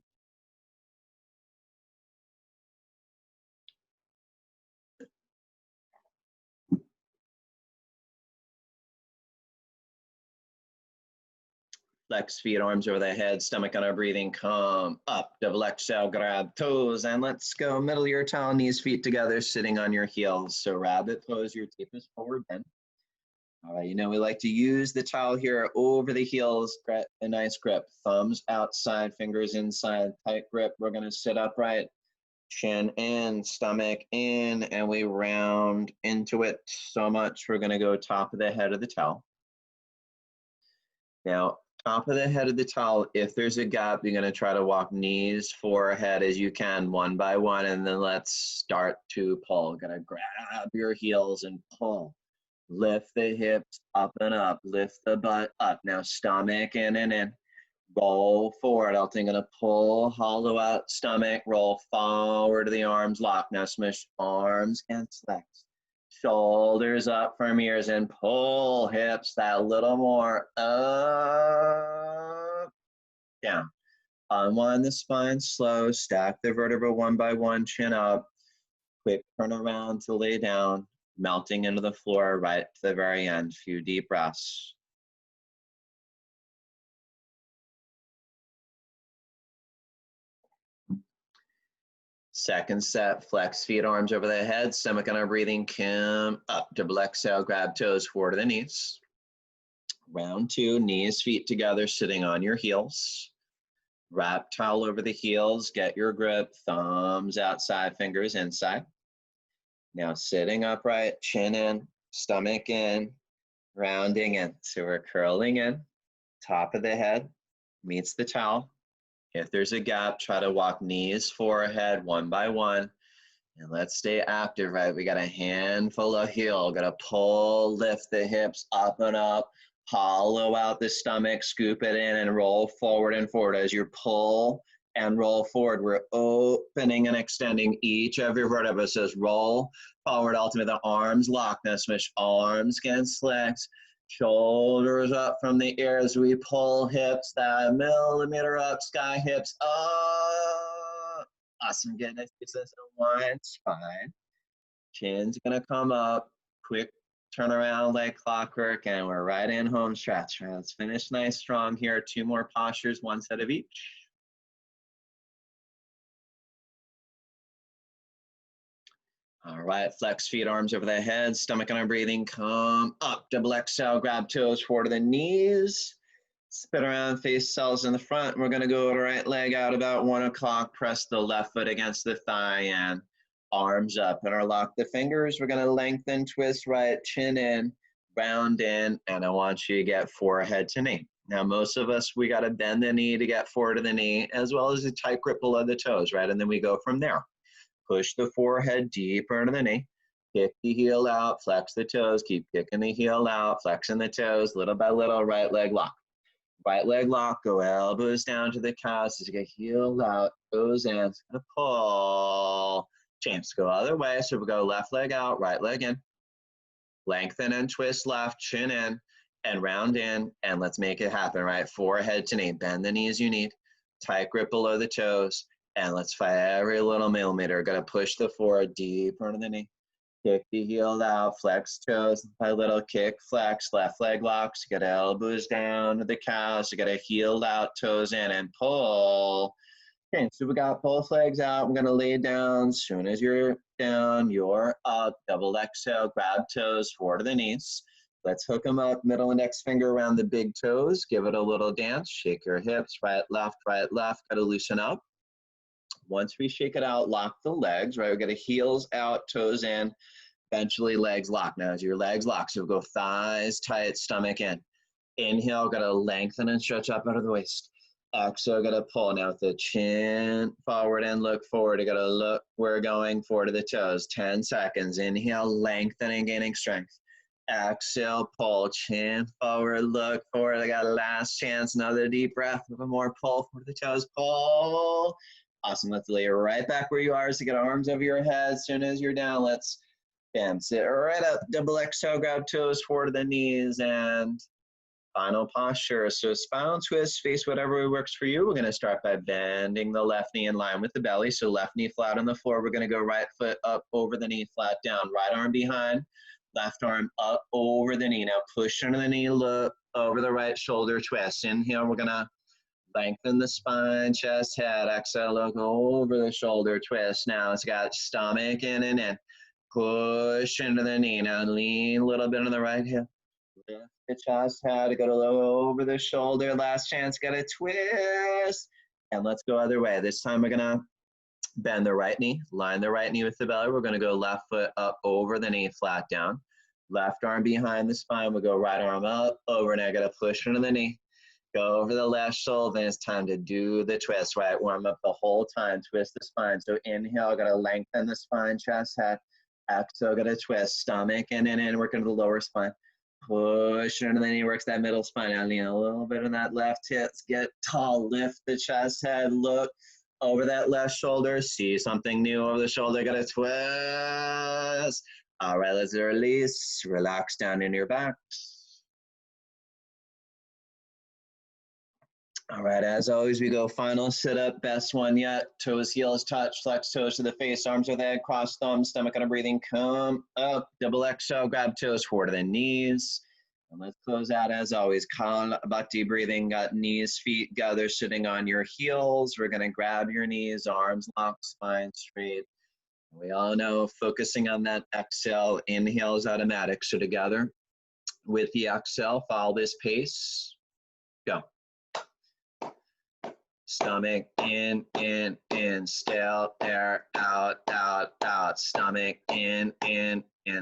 Flex feet, arms over the head, stomach on our breathing, come up, double exhale, grab toes, and let's go middle of your towel, knees, feet together, sitting on your heels. So rabbit pose, your tape's forward bend. All right, you know we like to use the towel here over the heels, get a nice grip, thumbs outside, fingers inside, tight grip. We're gonna sit upright, chin in, stomach in, and we round into it so much. We're gonna go top of the head of the towel. Now, top of the head of the towel, if there's a gap, you're gonna try to walk knees forehead as you can, one by one, and then let's start to pull. Gonna grab your heels and pull. Lift the hips up and up, lift the butt up. Now stomach in and in. Roll forward. I'm gonna pull, hollow out stomach, roll forward to the arms lock. Now smush arms and flex. Shoulders up from ears and pull hips that little more up, down. Unwind the spine slow, stack the vertebra one by one, chin up. Quick turn around to lay down, melting into the floor right to the very end. Few deep breaths. Second set, flex feet, arms over the head, stomach on our breathing, come up, double exhale, grab toes forward to the knees. Round two, knees, feet together, sitting on your heels. Wrap towel over the heels, get your grip, thumbs outside, fingers inside. Now sitting upright, chin in, stomach in, rounding in. So we're curling in, top of the head meets the towel. If there's a gap, try to walk knees forehead one by one. And let's stay active, right? We got a handful of heel. Got to pull, lift the hips up and up. Hollow out the stomach, scoop it in, and roll forward and forward. As you pull and roll forward, we're opening and extending each of your vertebrae. So roll forward, ultimately the arms lock. Now smush arms against legs. Shoulders up from the ears. We pull hips that millimeter up, sky hips up. Awesome. Get nice pieces of wide spine. Chin's gonna come up. Quick turn around like clockwork, and we're right in home stretch. Right, let's finish nice strong here. Two more postures, one set of each. All right, flex feet, arms over the head, stomach on our breathing, come up, double exhale, grab toes forward to the knees, spin around, face cells in the front. We're gonna go to right leg out about 1 o'clock, press the left foot against the thigh and arms up, interlock the fingers. We're gonna lengthen, twist right, chin in, round in, and I want you to get forehead to knee. Now, most of us, we gotta bend the knee to get forward to the knee, as well as a tight grip below the toes, right? And then we go from there. Push the forehead deeper into the knee. Kick the heel out, flex the toes, keep kicking the heel out, flexing the toes, little by little, right leg lock. Right leg lock, go elbows down to the calves as you get heel out, toes in, it's gonna pull. Change to go other way, so we go left leg out, right leg in. Lengthen and twist left, chin in, and round in, and let's make it happen, right? Forehead to knee, bend the knee as you need. Tight grip below the toes. And let's fight every little millimeter. Got to push the forehead deeper into the knee. Kick the heel out, flex toes, by little kick, flex, left leg locks. You got elbows down to the calves. You got to heel out, toes in, and pull. Okay, so we got both legs out. We're going to lay down. As soon as you're down, you're up. Double exhale, grab toes, forward to the knees. Let's hook them up, middle index finger around the big toes. Give it a little dance. Shake your hips, right, left, got to loosen up. Once we shake it out, lock the legs, right? We got the heels out, toes in, eventually legs lock. Now as your legs lock, so go thighs tight, stomach in. Inhale, got to lengthen and stretch up out of the waist. Exhale, got to pull. Now with the chin forward and look forward. You got to look, we're going forward to the toes. 10 seconds. Inhale, lengthening, gaining strength. Exhale, pull, chin forward, look forward. I got a last chance, another deep breath, a little more pull for the toes, pull. Awesome, let's lay right back where you are. So get arms over your head. As soon as you're down, let's bam, sit right up, double exhale, grab toes forward to the knees, and final posture. So spinal twist, face whatever works for you. We're gonna start by bending the left knee in line with the belly. So left knee flat on the floor. We're gonna go right foot up over the knee, flat down, right arm behind. Left arm up over the knee. Now push under the knee, look over the right shoulder, twist. Inhale, we're gonna lengthen the spine, chest, head. Exhale, look over the shoulder, twist. Now it's got stomach in and in. Push into the knee. Now lean a little bit on the right hip. Lift the chest, head, go to low over the shoulder. Last chance, got a twist. And let's go other way. This time we're gonna bend the right knee, line the right knee with the belly. We're gonna go left foot up over the knee, flat down. Left arm behind the spine. We'll go right arm up, over, and I gotta push into the knee. Go over the left shoulder, then it's time to do the twist, right? Warm up the whole time, twist the spine. So inhale, gotta lengthen the spine, chest, head. Exhale, gotta twist, stomach in and in, working the lower spine. Push under the knee, works that middle spine. Now lean a little bit on that left hip, get tall, lift the chest, head, look over that left shoulder, see something new over the shoulder, gotta twist. All right, let's release, relax down in your back. All right, as always, we go final sit-up, best one yet. Toes, heels touch, flex toes to the face, arms to the head, cross thumbs, stomach under breathing, come up, double exhale, grab toes forward to the knees. And let's close out as always, Kalabati breathing, got knees, feet together, sitting on your heels. We're gonna grab your knees, arms locked, spine straight. We all know focusing on that exhale, inhale is automatic. So together with the exhale, follow this pace, go. Stomach in, stale air, out, out, out. Stomach in,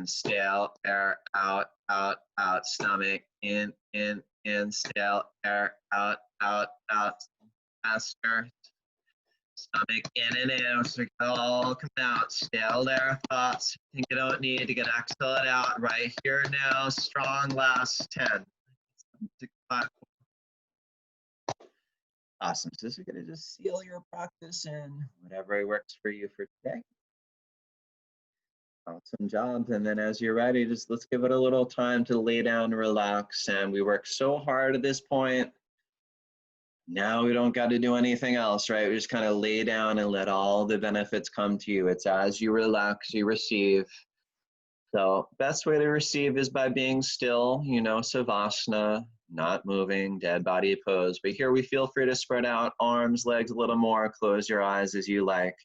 stale air, out, out, out. Stomach in, stale air, out, out, out. Faster. Stomach in and in, so all come out. Stale air, thoughts. Think you don't need to get exhale it out right here now. Strong last 10. 6, 5, awesome. So this is going to just seal your practice in whatever works for you for today. Awesome job. And then as you're ready, just let's give it a little time to lay down and relax. And we worked so hard at this point. Now we don't got to do anything else, right? We just kind of lay down and let all the benefits come to you. It's as you relax, you receive. So best way to receive is by being still, you know, Savasana, not moving, dead body pose. But here we feel free to spread out arms, legs a little more, close your eyes as you like.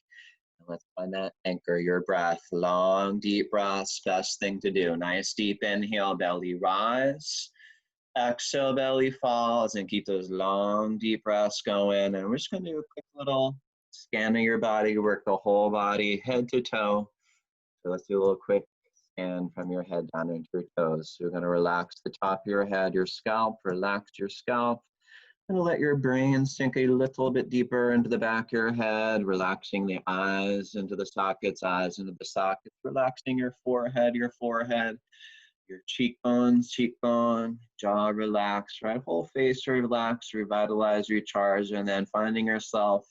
And let's find that anchor, your breath. Long, deep breaths, best thing to do. Nice deep inhale, belly rise. Exhale, belly falls, and keep those long, deep breaths going. And we're just going to do a quick little scan of your body, work the whole body, head to toe. So let's do a little quick scan from your head down into your toes. So you're going to relax the top of your head, your scalp, relax your scalp. And let your brain sink a little bit deeper into the back of your head, relaxing the eyes into the sockets, relaxing your forehead, your cheekbones, jaw relax, right? Whole face relax, revitalize, recharge, and then finding yourself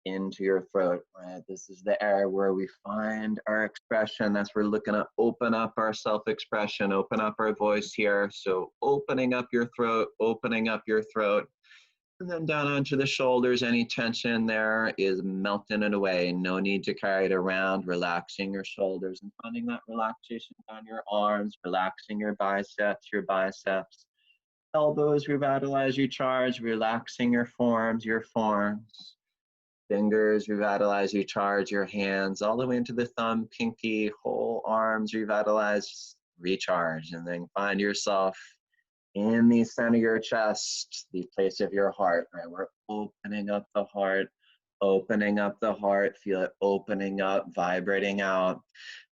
into your throat, right? This is the area where we find our expression. That's where we're looking to open up our self-expression, open up our voice here. So opening up your throat, and then down onto the shoulders. Any tension there is melting it away. No need to carry it around. Relaxing your shoulders and finding that relaxation down your arms, relaxing your biceps. Elbows revitalize, recharge, relaxing your forearms. Fingers revitalize, recharge your hands all the way into the thumb, pinky, whole arms revitalize, recharge, and then find yourself in the center of your chest, the place of your heart, right? We're opening up the heart, feel it opening up, vibrating out,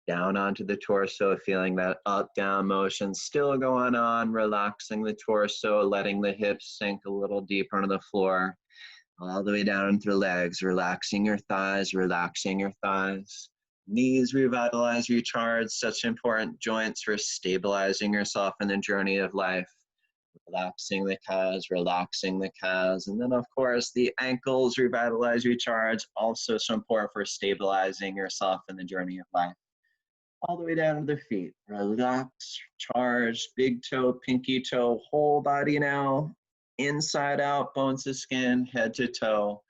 down onto the torso, feeling that up-down motion still going on, relaxing the torso, letting the hips sink a little deeper into the floor, all the way down into the legs, relaxing your thighs, Knees revitalize, recharge, such important joints for stabilizing yourself in the journey of life. Relaxing the calves, relaxing the calves. And then, of course, the ankles revitalize, recharge, also so important for stabilizing yourself in the journey of life. All the way down to the feet. Relax, charge, big toe, pinky toe, whole body now. Inside out, bones to skin, head to toe.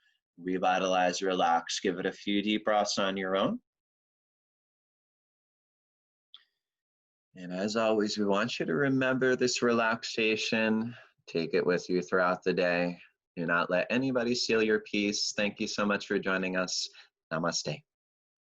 Revitalize, relax. Give it a few deep breaths on your own. And as always, we want you to remember this relaxation. Take it with you throughout the day. Do not let anybody steal your peace. Thank you so much for joining us. Namaste.